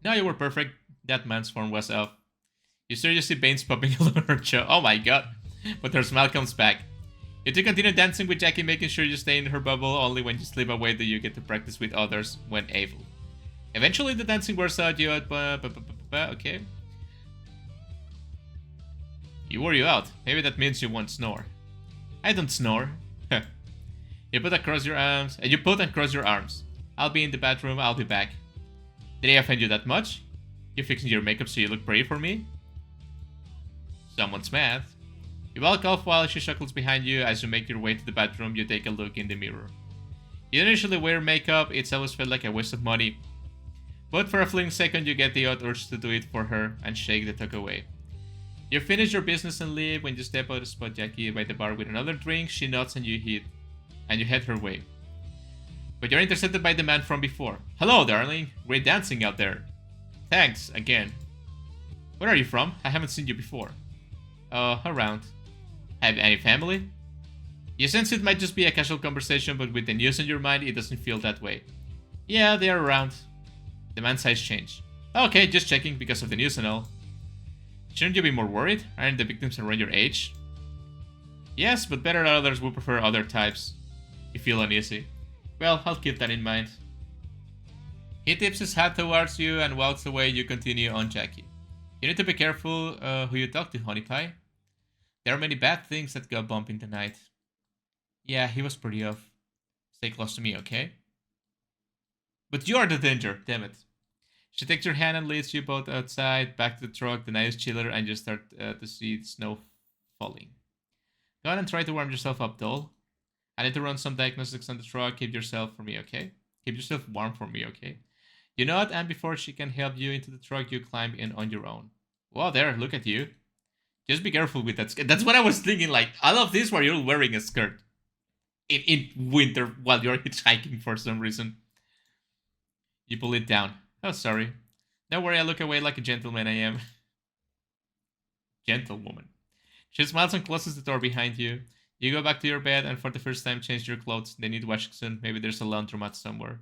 No, you were perfect. That man's form was off. You seriously see veins popping along her jaw. Oh my god. But her smile comes back. You two continue dancing with Jackie, making sure you stay in her bubble. Only when you slip away do you get to practice with others when able. Eventually the dancing wears out. You okay. You wore you out. Maybe that means you won't snore. I don't snore. You put across your arms. You put and cross your arms. I'll be in the bathroom. I'll be back. Did I offend you that much? You fixing your makeup so you look pretty for me? Someone's mad. You walk off while she chuckles behind you. As you make your way to the bathroom, you take a look in the mirror. You don't usually wear makeup. It's always felt like a waste of money. But for a fleeting second, you get the odd urge to do it for her and shake the talk away. You finish your business and leave. When you step out to spot Jackie by the bar with another drink, she nods and you head her way. But you're intercepted by the man from before. Hello, darling. Great dancing out there. Thanks, again. Where are you from? I haven't seen you before. Around. Have any family? You sense it might just be a casual conversation, but with the news on your mind, it doesn't feel that way. Yeah, they are around. The man's eyes change. Okay, just checking because of the news and all. Shouldn't you be more worried? Aren't the victims around your age? Yes, but better others will prefer other types. You feel uneasy. Well, I'll keep that in mind. He tips his hat towards you and walks away. You continue on Jackie. You need to be careful who you talk to, honey pie. There are many bad things that go bump in the night. Yeah, he was pretty off. Stay close to me, okay? But you are the danger, damn it. She takes your hand and leads you both outside, back to the truck. The night is chiller and you start to see snow falling. Go on and try to warm yourself up, doll. I need to run some diagnostics on the truck. Keep yourself for me, okay? Keep yourself warm for me, okay? You know what? And before she can help you into the truck, you climb in on your own. Well, there, look at you. Just be careful with that skirt. That's what I was thinking, like, I love this where you're wearing a skirt. In winter while you're hitchhiking for some reason. You pull it down. Oh, sorry. Don't worry, I look away like a gentleman I am. Gentlewoman. She smiles and closes the door behind you. You go back to your bed and for the first time change your clothes. They need washing soon. Maybe there's a laundromat somewhere.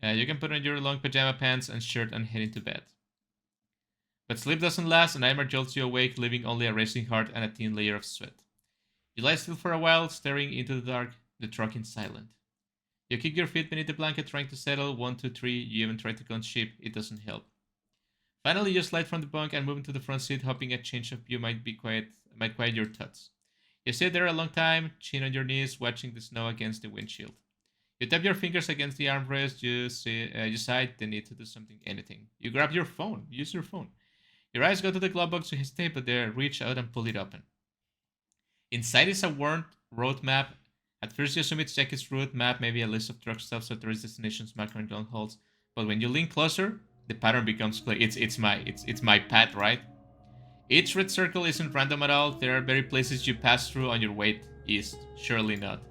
You can put on your long pajama pants and shirt and head into bed. But sleep doesn't last. A nightmare jolts you awake, leaving only a racing heart and a thin layer of sweat. You lie still for a while, staring into the dark, the truck is silent. You kick your feet beneath the blanket, trying to settle. 1, 2, 3. You even try to count sheep. It doesn't help. Finally, you slide from the bunk and move into the front seat, hoping a change of view might quiet your thoughts. You sit there a long time, chin on your knees, watching the snow against the windshield. You tap your fingers against the armrest. You sigh the need to do something, anything. You grab your phone. Use your phone. Your eyes go to the glove box. You hesitate, but they reach out and pull it open. Inside is a worn road map. At first, you assume it's Jackie's route map, maybe a list of truck stops or tourist destinations marked on long hauls. But when you lean closer, the pattern becomes clear. It's my path, right? Each red circle isn't random at all. There are very places you pass through on your way east. Surely not.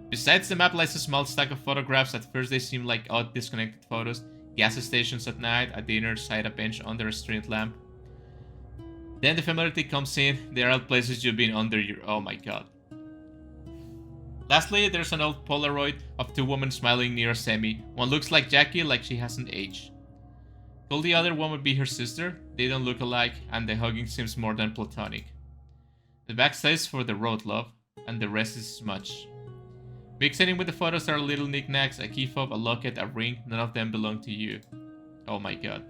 Besides the map lies a small stack of photographs. At first, they seem like odd, disconnected photos. Gas stations at night, a dinner side, a bench under a street lamp. Then the familiarity comes in. There are places you've been under your... Oh my god. Lastly, there's an old Polaroid of 2 women smiling near a semi. One looks like Jackie, like she hasn't aged. Could the other one would be her sister? They don't look alike, and the hugging seems more than platonic. The back says for the road, love, and the rest is smudge. Mixed in with the photos are little knickknacks, a key fob, a locket, a ring. None of them belong to you. Oh my god.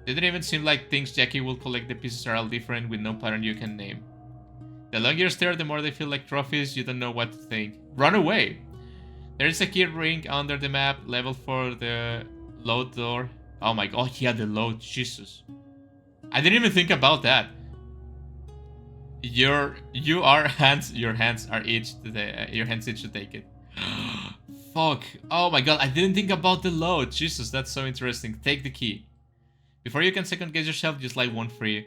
They don't even seem like things Jackie will collect. The pieces are all different with no pattern you can name. The longer you stare, the more they feel like trophies. You don't know what to think. Run away! There is a key ring under the map, level for the load door. Oh my god, yeah, the load. Jesus. I didn't even think about that. Your hands are itch to take it. Fuck. Oh my god, I didn't think about the load. Jesus, that's so interesting. Take the key. Before you can second guess yourself, just light one free.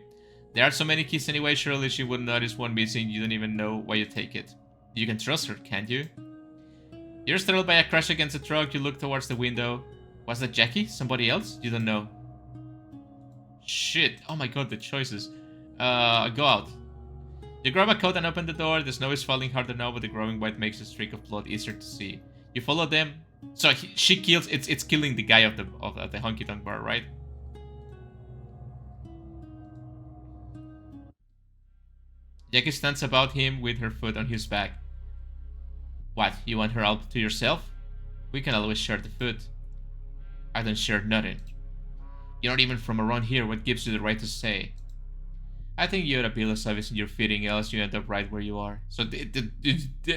There are so many keys anyway, surely she wouldn't notice one missing. You don't even know why you take it. You can trust her, can't you? You're startled by a crash against a truck. You look towards the window. Was that Jackie? Somebody else? You don't know. Shit. Oh my god, the choices. Go out. You grab a coat and open the door. The snow is falling harder now, but the growing white makes the streak of blood easier to see. You follow them. So she kills. It's killing the guy of the honky tonk bar, right? Jackie stands about him with her foot on his back. What? You want her all to yourself? We can always share the food. I don't share nothing. You're not even from around here. What gives you the right to say? I think you ought to be less obvious in your feeding, else you end up right where you are. So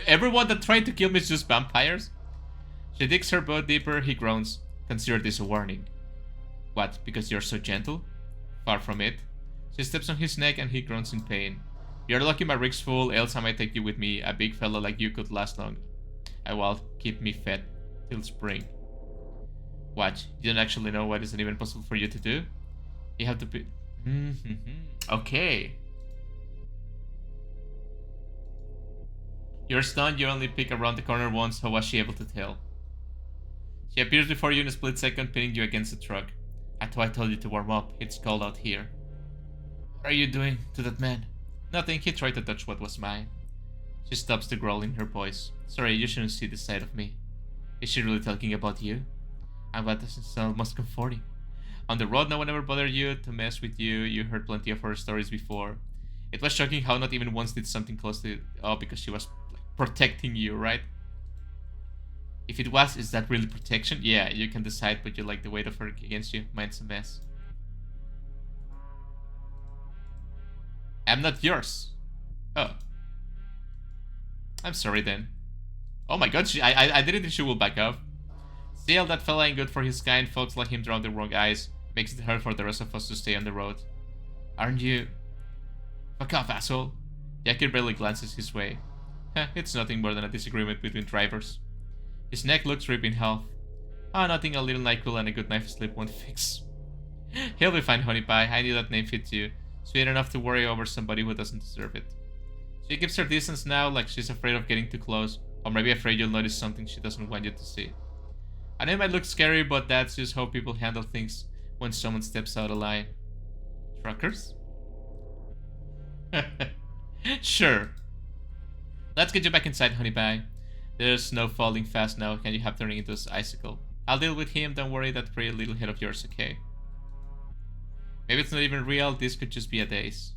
everyone that tried to kill me is just vampires? She digs her boat deeper. He groans. Consider this a warning. What? Because you're so gentle? Far from it. She steps on his neck and he groans in pain. You're lucky my rig's full, else I might take you with me. A big fella like you could last long. I will keep me fed till spring. What? You don't actually know what isn't even possible for you to do? You have to be... Okay. You're stunned, you only peek around the corner once. How was she able to tell? She appears before you in a split second, pinning you against the truck. I thought I told you to warm up. It's cold out here. What are you doing to that man? Nothing, he tried to touch what was mine. She stops to growl in her voice. Sorry, you shouldn't see this side of me. Is she really talking about you? I'm glad this is almost comforting. On the road, no one ever bothered you to mess with you. You heard plenty of her stories before. It was shocking how not even once did something close to it. Oh, because she was like, protecting you, right? If it was, is that really protection? Yeah, you can decide, but you like the weight of her against you. Mine's a mess. I'm not yours. Oh. I'm sorry then. Oh my god, I didn't think she will back up. Still, that fella ain't good for his kind. Folks like him draw the wrong eyes. Makes it hard for the rest of us to stay on the road. Aren't you? Fuck off, asshole. Jackie barely glances his way. It's nothing more than a disagreement between drivers. His neck looks ripped in half. Nothing a little NyQuil and a good knife slip won't fix. He'll be fine, honey pie. I knew that name fits you. Sweet enough to worry over somebody who doesn't deserve it. She keeps her distance now, like she's afraid of getting too close, or maybe afraid you'll notice something she doesn't want you to see. I know it might look scary, but that's just how people handle things when someone steps out of line. Truckers? Sure. Let's get you back inside, honey pie. There's snow falling fast now, and you have turning into an icicle. I'll deal with him, don't worry, that pretty little head of yours, okay? Maybe it's not even real, this could just be a daze.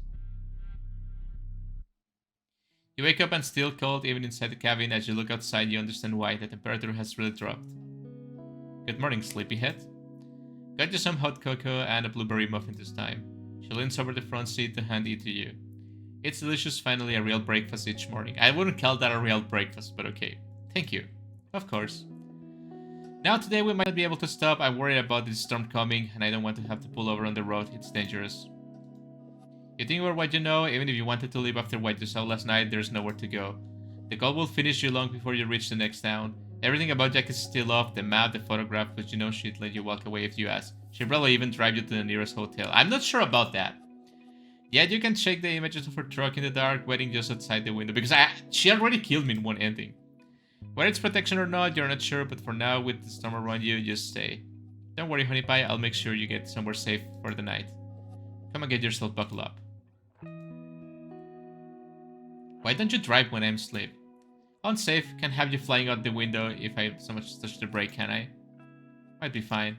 You wake up and still cold, even inside the cabin. As you look outside, you understand why. The temperature has really dropped. Good morning, sleepyhead. Got you some hot cocoa and a blueberry muffin this time. She leans over the front seat to hand it to you. It's delicious, finally a real breakfast each morning. I wouldn't call that a real breakfast, but okay. Thank you. Of course. Now today we might not be able to stop. I'm worried about this storm coming, and I don't want to have to pull over on the road. It's dangerous. You think about what you know. Even if you wanted to leave after what you saw last night, there's nowhere to go. The call will finish you long before you reach the next town. Everything about Jack is still off. The map, the photograph, but you know she'd let you walk away if you ask. She'd probably even drive you to the nearest hotel. I'm not sure about that. Yet you can check the images of her truck in the dark, waiting just outside the window, because she already killed me in one ending. Whether it's protection or not, you're not sure, but for now, with the storm around you, just stay. Don't worry, honey pie, I'll make sure you get somewhere safe for the night. Come and get yourself buckled up. Why don't you drive when I'm asleep? Unsafe, can't have you flying out the window if I so much touch the brake, can I? Might be fine.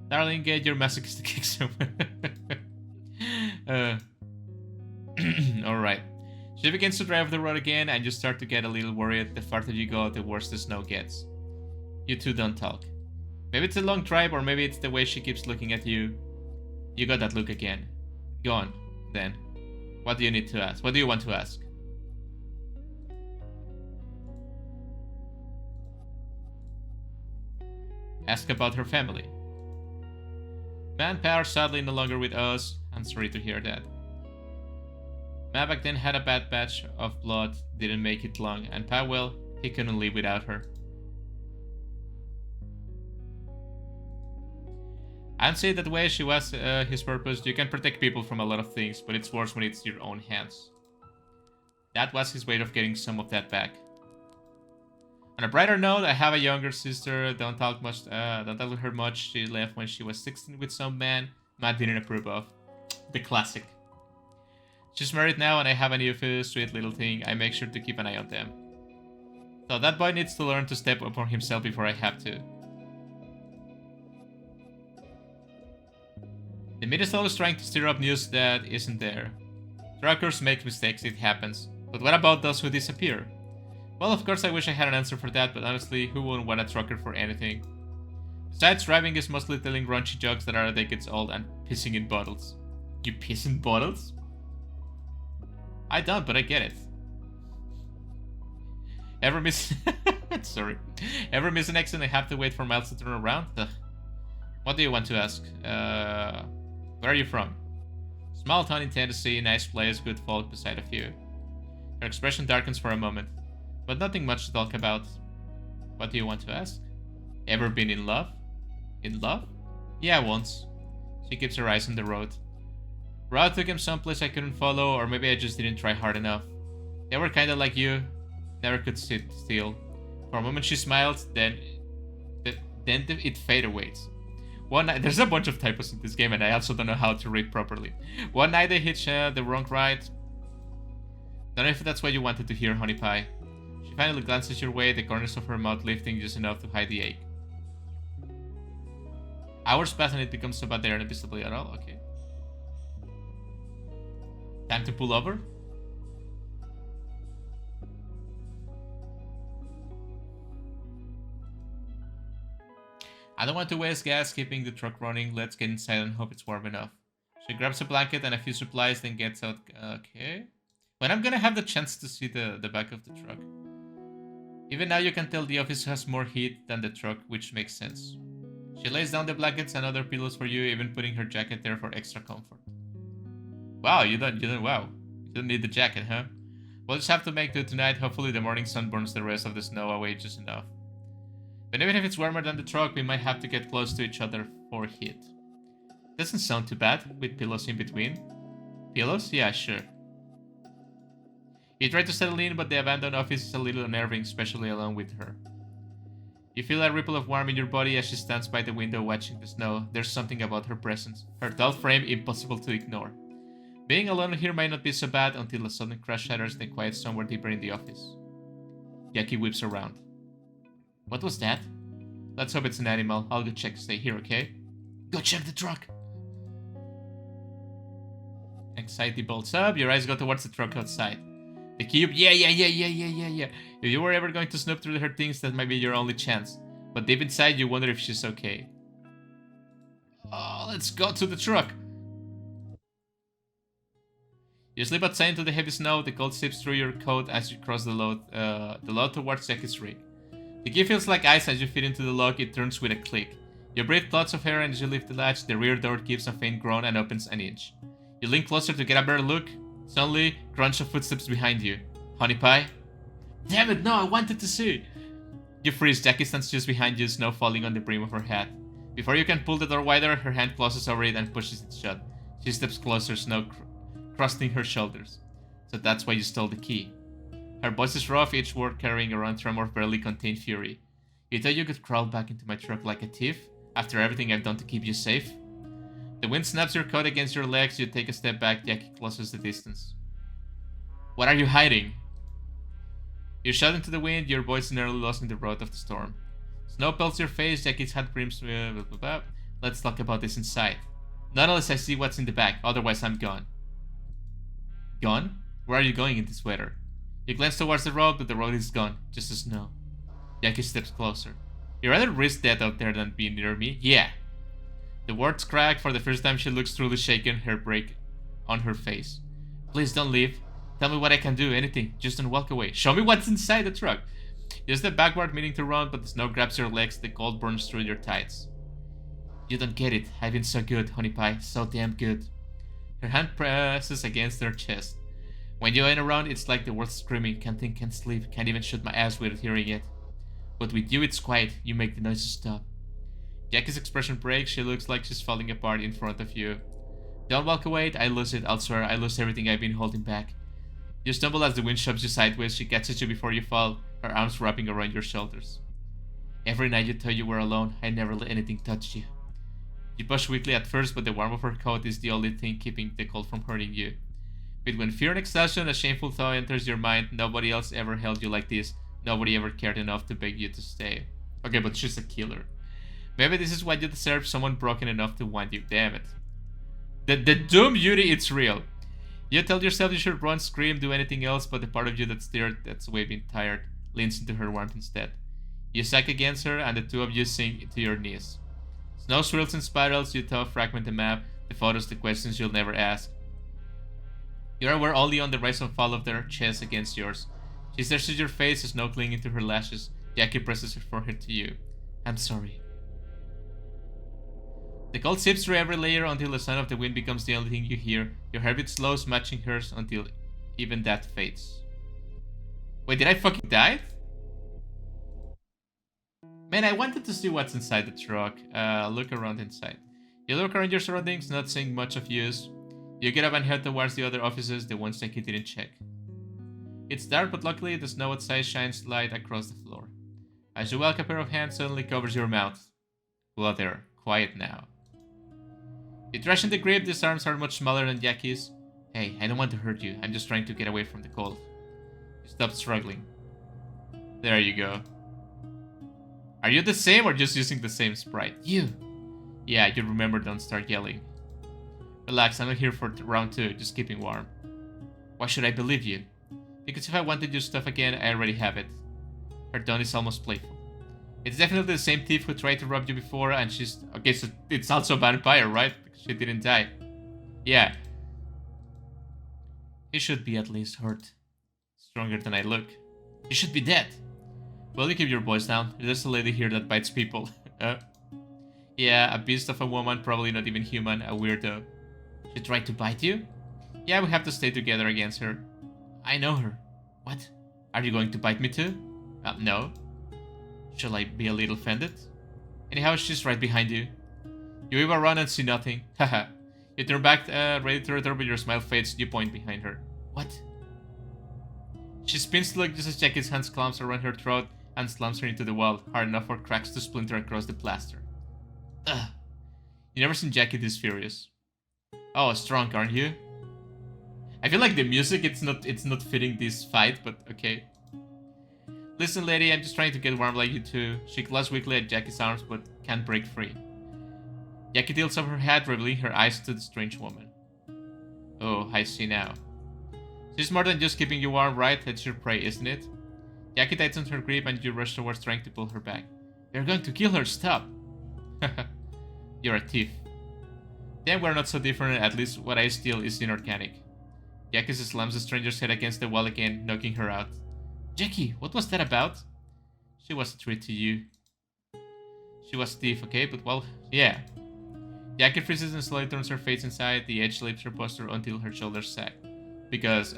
Darling, get your masochistic kick somewhere. Alright. She begins to drive the road again, and you start to get a little worried. The farther you go, the worse the snow gets. You two don't talk. Maybe it's a long drive, or maybe it's the way she keeps looking at you. You got that look again. Go on, then. What do you need to ask? What do you want to ask? Ask about her family. Manpower sadly no longer with us. I'm sorry to hear that. Ma back then had a bad batch of blood, didn't make it long, and Pa, well, he couldn't live without her. I'd say that way she was his purpose. You can protect people from a lot of things, but it's worse when it's your own hands. That was his way of getting some of that back. On a brighter note, I have a younger sister. Don't talk with her much. She left when she was 16 with some man Matt didn't approve of. The classic. She's married now, and I have a new sweet little thing. I make sure to keep an eye on them. So that boy needs to learn to step up for himself before I have to. The media is always trying to stir up news that isn't there. Truckers make mistakes, it happens. But what about those who disappear? Well, of course I wish I had an answer for that, but honestly, who wouldn't want a trucker for anything? Besides, driving is mostly telling raunchy jokes that are decades old and pissing in bottles. You piss in bottles? I don't, but I get it. Ever miss... Sorry. Ever miss an exit and have to wait for miles to turn around? Ugh. What do you want to ask? Where are you from? Small town in Tennessee, nice place, good folk beside a few. Her expression darkens for a moment, but nothing much to talk about. What do you want to ask? Ever been in love? In love? Yeah, once. She keeps her eyes on the road. Route took him someplace I couldn't follow, or maybe I just didn't try hard enough. They were kinda like you. Never could sit still. For a moment she smiled, then it faded away. One night, there's a bunch of typos in this game, and I also don't know how to read properly. One night they hitched the wrong ride. Don't know if that's what you wanted to hear, honey pie. She finally glances your way, the corners of her mouth lifting just enough to hide the ache. Hours pass and it becomes so bad they aren't visible at all. Okay. Time to pull over? I don't want to waste gas keeping the truck running. Let's get inside and hope it's warm enough. She grabs a blanket and a few supplies, then gets out. Okay. When I'm gonna have the chance to see the back of the truck. Even now you can tell the office has more heat than the truck, which makes sense. She lays down the blankets and other pillows for you, even putting her jacket there for extra comfort. Wow, you don't need the jacket, huh? We'll just have to make do tonight. Hopefully the morning sun burns the rest of the snow away just enough. But even if it's warmer than the truck, we might have to get close to each other for heat. Doesn't sound too bad, with pillows in between. Pillows? Yeah, sure. You try to settle in, but the abandoned office is a little unnerving, especially alone with her. You feel a ripple of warmth in your body as she stands by the window watching the snow. There's something about her presence. Her tall frame impossible to ignore. Being alone here might not be so bad until a sudden crash shatters the quiet somewhere deeper in the office. Jackie whips around. What was that? Let's hope it's an animal. I'll go check. Stay here, okay? Go check the truck! Anxiety bolts up. Your eyes go towards the truck outside. The cube? Yeah. If you were ever going to snoop through her things, that might be your only chance. But deep inside, you wonder if she's okay. Oh, let's go to the truck! You slip outside into the heavy snow. The cold seeps through your coat as you cross the load towards Jackie's rig. The key feels like ice as you fit into the lock. It turns with a click. You breathe clouds of air and as you lift the latch, the rear door gives a faint groan and opens an inch. You lean closer to get a better look. Suddenly, crunch of footsteps behind you. Honey pie? Damn it, no, I wanted to see! You freeze. Jackie stands just behind you, snow falling on the brim of her hat. Before you can pull the door wider, her hand closes over it and pushes it shut. She steps closer, snow crusting her shoulders. So that's why you stole the key. Her voice is rough, each word carrying around tremor of barely contained fury. You thought you could crawl back into my truck like a thief, after everything I've done to keep you safe? The wind snaps your coat against your legs, you take a step back, Jackie closes the distance. What are you hiding? You shout into the wind, your voice nearly lost in the road of the storm. Snow pelts your face, Jackie's hand brims. Let's talk about this inside. Not unless I see what's in the back, otherwise I'm gone. Gone? Where are you going in this weather? You glance towards the road, but the road is gone, just the snow. Jackie steps closer. You'd rather risk death out there than be near me? Yeah. The words crack. For the first time she looks truly shaken, hair break on her face. Please don't leave. Tell me what I can do, anything. Just don't walk away. Show me what's inside the truck. You step backward, meaning to run, but the snow grabs your legs, the cold burns through your tights. You don't get it. I've been so good, honey pie. So damn good. Her hand presses against her chest. When you ain't around, it's like the world's screaming. Can't think, can't sleep, can't even shut my ass without hearing it. But with you, it's quiet. You make the noises stop. Jackie's expression breaks. She looks like she's falling apart in front of you. Don't walk away. I lose it. I'll swear. I lose everything I've been holding back. You stumble as the wind shoves you sideways. She catches you before you fall, her arms wrapping around your shoulders. Every night you thought you were alone. I never let anything touch you. You push weakly at first, but the warmth of her coat is the only thing keeping the cold from hurting you. Between fear and exhaustion, a shameful thought enters your mind. Nobody else ever held you like this. Nobody ever cared enough to beg you to stay. Okay, but she's a killer. Maybe this is what you deserve, someone broken enough to want you. Damn it. The doom beauty, it's real. You tell yourself you should run, scream, do anything else, but the part of you that's there, that's waving tired, leans into her warmth instead. You sag against her, and the two of you sink to your knees. Snow swirls and spirals, you tough fragment the map, the photos, the questions you'll never ask. You're aware only on the rise and fall of their chest against yours. She searches your face, snow clinging to her lashes. Jackie presses her forehead to you. I'm sorry. The cold seeps through every layer until the sound of the wind becomes the only thing you hear. Your heartbeat slows, matching hers until even that fades. Wait, did I fucking die? Man, I wanted to see what's inside the truck. Look around inside. You look around your surroundings, not seeing much of use. You get up and head towards the other offices, the ones Jackie didn't check. It's dark, but luckily the snow outside shines light across the floor. As you walk, a pair of hands suddenly covers your mouth. Well there, quiet now. You thrash in the grip, these arms are much smaller than Jackie's. Hey, I don't want to hurt you, I'm just trying to get away from the cold. You stop struggling. There you go. Are you the same or just using the same sprite? You! Yeah, you remember, don't start yelling. Relax, I'm not here for round 2, just keeping warm. Why should I believe you? Because if I wanted your stuff again, I already have it. Her tone is almost playful. It's definitely the same thief who tried to rob you before, and she's... Okay, so it's also a vampire, right? She didn't die. Yeah. He should be at least hurt. Stronger than I look. He should be dead. Will you keep your voice down? There's a lady here that bites people. Yeah, a beast of a woman, probably not even human, a weirdo. She tried to bite you? Yeah, we have to stay together against her. I know her. What? Are you going to bite me too? No. Shall I be a little offended? Anyhow, she's right behind you. You wave around and see nothing. Haha. You turn back, ready to return, but your smile fades. You point behind her. What? She spins to look just as Jackie's hands clamps around her throat and slams her into the wall, hard enough for cracks to splinter across the plaster. Ugh. You never seen Jackie this furious. Oh, strong, aren't you? I feel like the music, it's not fitting this fight, but okay. Listen, lady, I'm just trying to get warm like you too. She claws weakly at Jackie's arms, but can't break free. Jackie tilts up her head, revealing her eyes to the strange woman. Oh, I see now. She's more than just keeping you warm, right? That's your prey, isn't it? Jackie tightens her grip and you rush towards trying to pull her back. You're going to kill her, stop! You're a thief. Then we're not so different, at least what I steal is inorganic. Jackie slams the stranger's head against the wall again, knocking her out. Jackie, what was that about? She was a treat to you. She was a thief, okay, but well, yeah. Jackie freezes and slowly turns her face inside, the edge lifts her posture until her shoulders sag. Because,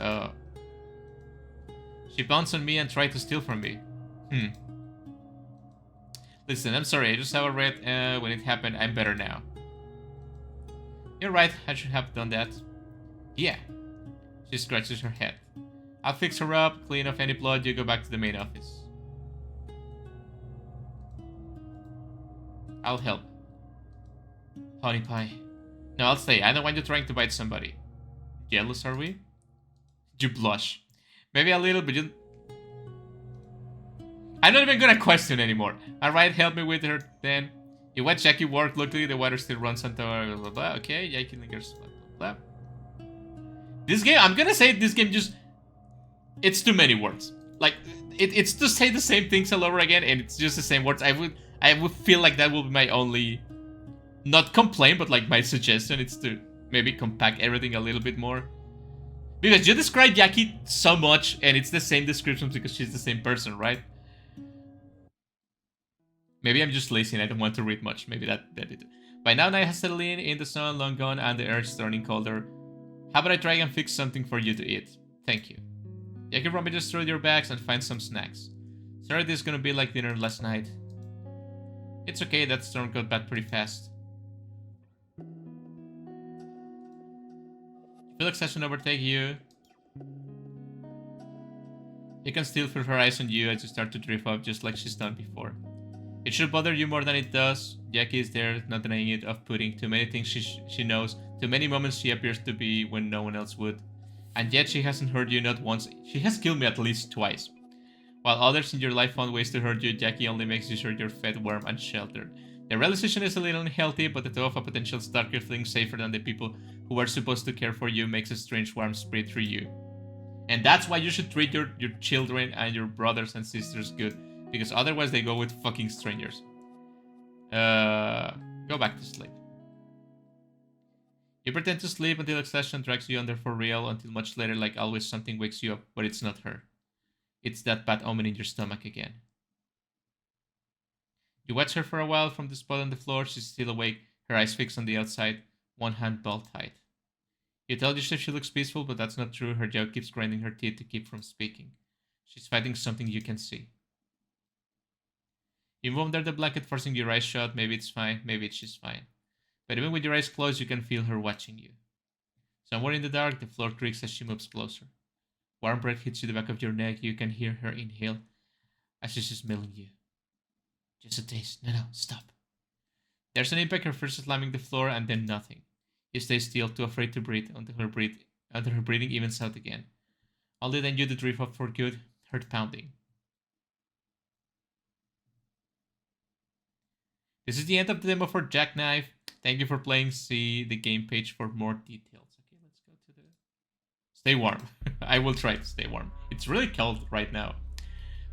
she bounced on me and tried to steal from me. Listen, I'm sorry, I just have a read, when it happened, I'm better now. You're right, I should have done that. Yeah. She scratches her head. I'll fix her up, clean off any blood, you go back to the main office. I'll help. Honey pie. No, I'll stay. I don't want you trying to bite somebody. Jealous, are we? You blush. Maybe a little, but you... I'm not even gonna question anymore. Alright, help me with her then. You watch Jackie work, luckily the water still runs onto her, blah blah blah. Okay, Jackie lingers, blah blah blah. This game, I'm gonna say this game just... It's too many words. Like, it's to say the same things all over again, and it's just the same words. I would feel like that will be my only... Not complaint, but like my suggestion. It's to maybe compact everything a little bit more. Because you describe Jackie so much, and it's the same description because she's the same person, right? Maybe I'm just lazy and I don't want to read much. Maybe that it. By now, night has settled in the sun long gone, and the air is turning colder. How about I try and fix something for you to eat? Thank you. Jackie rummages through your bags and finds some snacks. Sorry, this is gonna be like dinner last night. It's okay, that storm got bad pretty fast. You feel exhaustion overtake you. You can still feel her eyes on you as you start to drift off just like she's done before. It should bother you more than it does. Jackie is there, not denying it, off-putting. Too many things she knows. Too many moments she appears to be when no one else would. And yet she hasn't hurt you not once. She has killed me at least twice. While others in your life found ways to hurt you, Jackie only makes you sure you're fed, warm, and sheltered. The realization is a little unhealthy, but the thought of a potential stalker feeling safer than the people who are supposed to care for you makes a strange warmth spread through you. And that's why you should treat your children and your brothers and sisters good. Because otherwise they go with fucking strangers. Go back to sleep. You pretend to sleep until exhaustion drags you under for real, until much later, like always, something wakes you up, but it's not her. It's that bad omen in your stomach again. You watch her for a while from the spot on the floor. She's still awake, her eyes fixed on the outside, one hand ball tight. You tell yourself she looks peaceful, but that's not true. Her jaw keeps grinding her teeth to keep from speaking. She's fighting something you can see. You move under the blanket, forcing your eyes shut. Maybe it's fine, maybe she's fine. But even with your eyes closed, you can feel her watching you. Somewhere in the dark, the floor creaks as she moves closer. Warm breath hits you the back of your neck. You can hear her inhale as she's smelling you. Just a taste. No, stop. There's an impact, her first slamming the floor, and then nothing. You stay still, too afraid to breathe, until her breathing evens out again. Only then you do drift off for good, heart pounding. This is the end of the demo for JACKKNIFE. Thank you for playing. See the game page for more details. Okay, let's go to the... Stay warm. I will try to stay warm. It's really cold right now.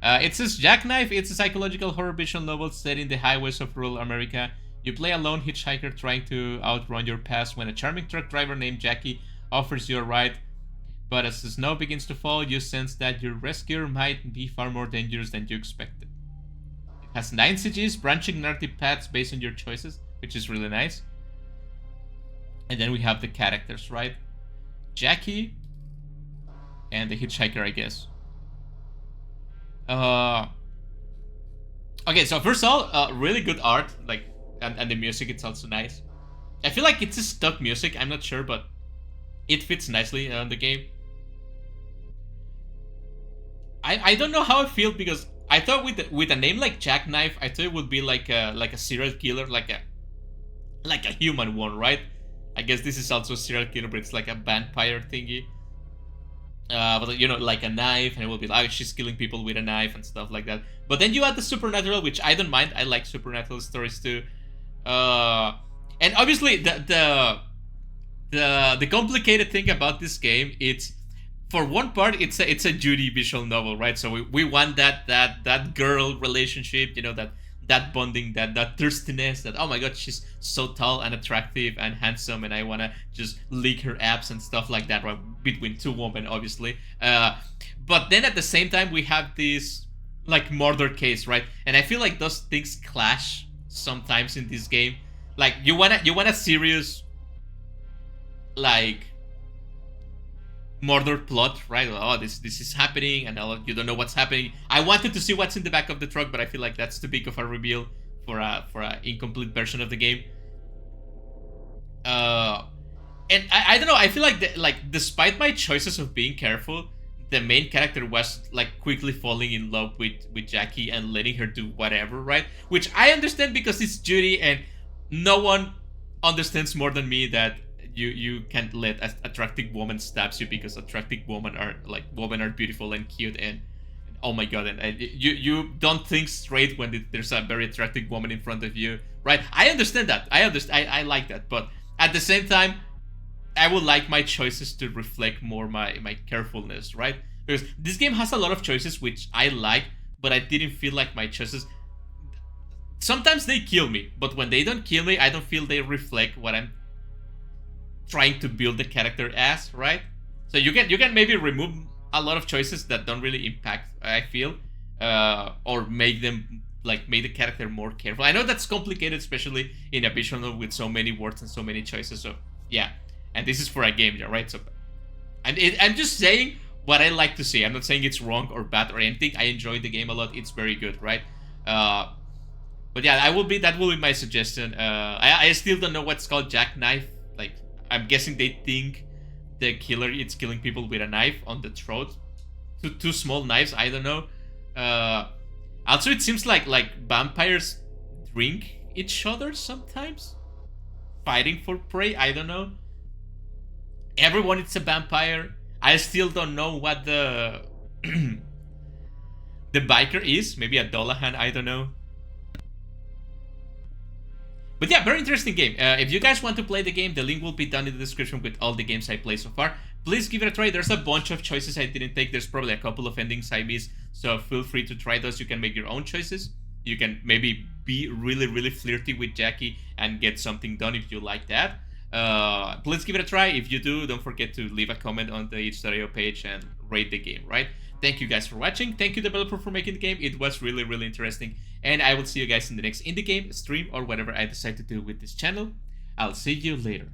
It says Jackknife. It's a psychological horror visual novel set in the highways of rural America. You play a lone hitchhiker trying to outrun your past when a charming truck driver named Jackie offers you a ride. But as the snow begins to fall, you sense that your rescuer might be far more dangerous than you expected. It has 9 CGs, branching narrative paths based on your choices, which is really nice. And then we have the characters, right? Jackie and the hitchhiker, I guess. Okay, so first of all, really good art, like, and the music, it's also nice. I feel like it's a stock music, I'm not sure, but it fits nicely on the game. I don't know how I feel, because I thought with a name like Jackknife, I thought it would be like a serial killer, like a human one, right? I guess this is also a serial killer, but it's like a vampire thingy. But you know, like a knife, and it will be like she's killing people with a knife and stuff like that. But then you add the supernatural, which I don't mind. I like supernatural stories too. And obviously the complicated thing about this game, it's, for one part, it's a Judy visual novel, right? So we want that girl relationship, you know, that bonding, that thirstiness, that, oh my god, she's so tall and attractive and handsome, and I wanna just lick her abs and stuff like that, right? Between two women, obviously. But then at the same time, we have this like murder case, right? And I feel like those things clash sometimes in this game. Like you want a serious, like, murder plot, right? Oh, this is happening, and you don't know what's happening. I wanted to see what's in the back of the truck, but I feel like that's too big of a reveal for a incomplete version of the game. And I don't know. I feel like despite my choices of being careful, the main character was like quickly falling in love with Jackie and letting her do whatever, right? Which I understand, because it's Judy, and no one understands more than me that you can't let an attractive woman stabs you, because attractive women are beautiful and cute, and oh my god, and you don't think straight when there's a very attractive woman in front of you, right? I understand that. I like that, but at the same time, I would like my choices to reflect more my carefulness, right? Because this game has a lot of choices which I like, but I didn't feel like my choices. Sometimes they kill me, but when they don't kill me, I don't feel they reflect what I'm trying to build the character as, right? So you can maybe remove a lot of choices that don't really impact, I feel, or make the character more careful. I know that's complicated, especially in a visual novel with so many words and so many choices. So yeah, and this is for a game, right? So I'm just saying what I like to see. I'm not saying it's wrong or bad or anything. I enjoyed the game a lot. It's very good, right? But yeah, that will be my suggestion. I still don't know what's called Jackknife. Like, I'm guessing they think the killer is killing people with a knife on the throat. Two small knives, I don't know. Also, it seems like vampires drink each other sometimes, fighting for prey. I don't know. Everyone is a vampire. I still don't know what the the biker is. Maybe a Dolahan, I don't know. But yeah, very interesting game. If you guys want to play the game, the link will be down in the description with all the games I played so far. Please give it a try. There's a bunch of choices I didn't take. There's probably a couple of endings I missed. So feel free to try those. You can make your own choices. You can maybe be really, really flirty with Jackie and get something done if you like that. Please give it a try. If you do, don't forget to leave a comment on the itch.io page and rate the game, right? Thank you guys for watching. Thank you, developer, for making the game. It was really, really interesting. And I will see you guys in the next indie game, stream, or whatever I decide to do with this channel. I'll see you later.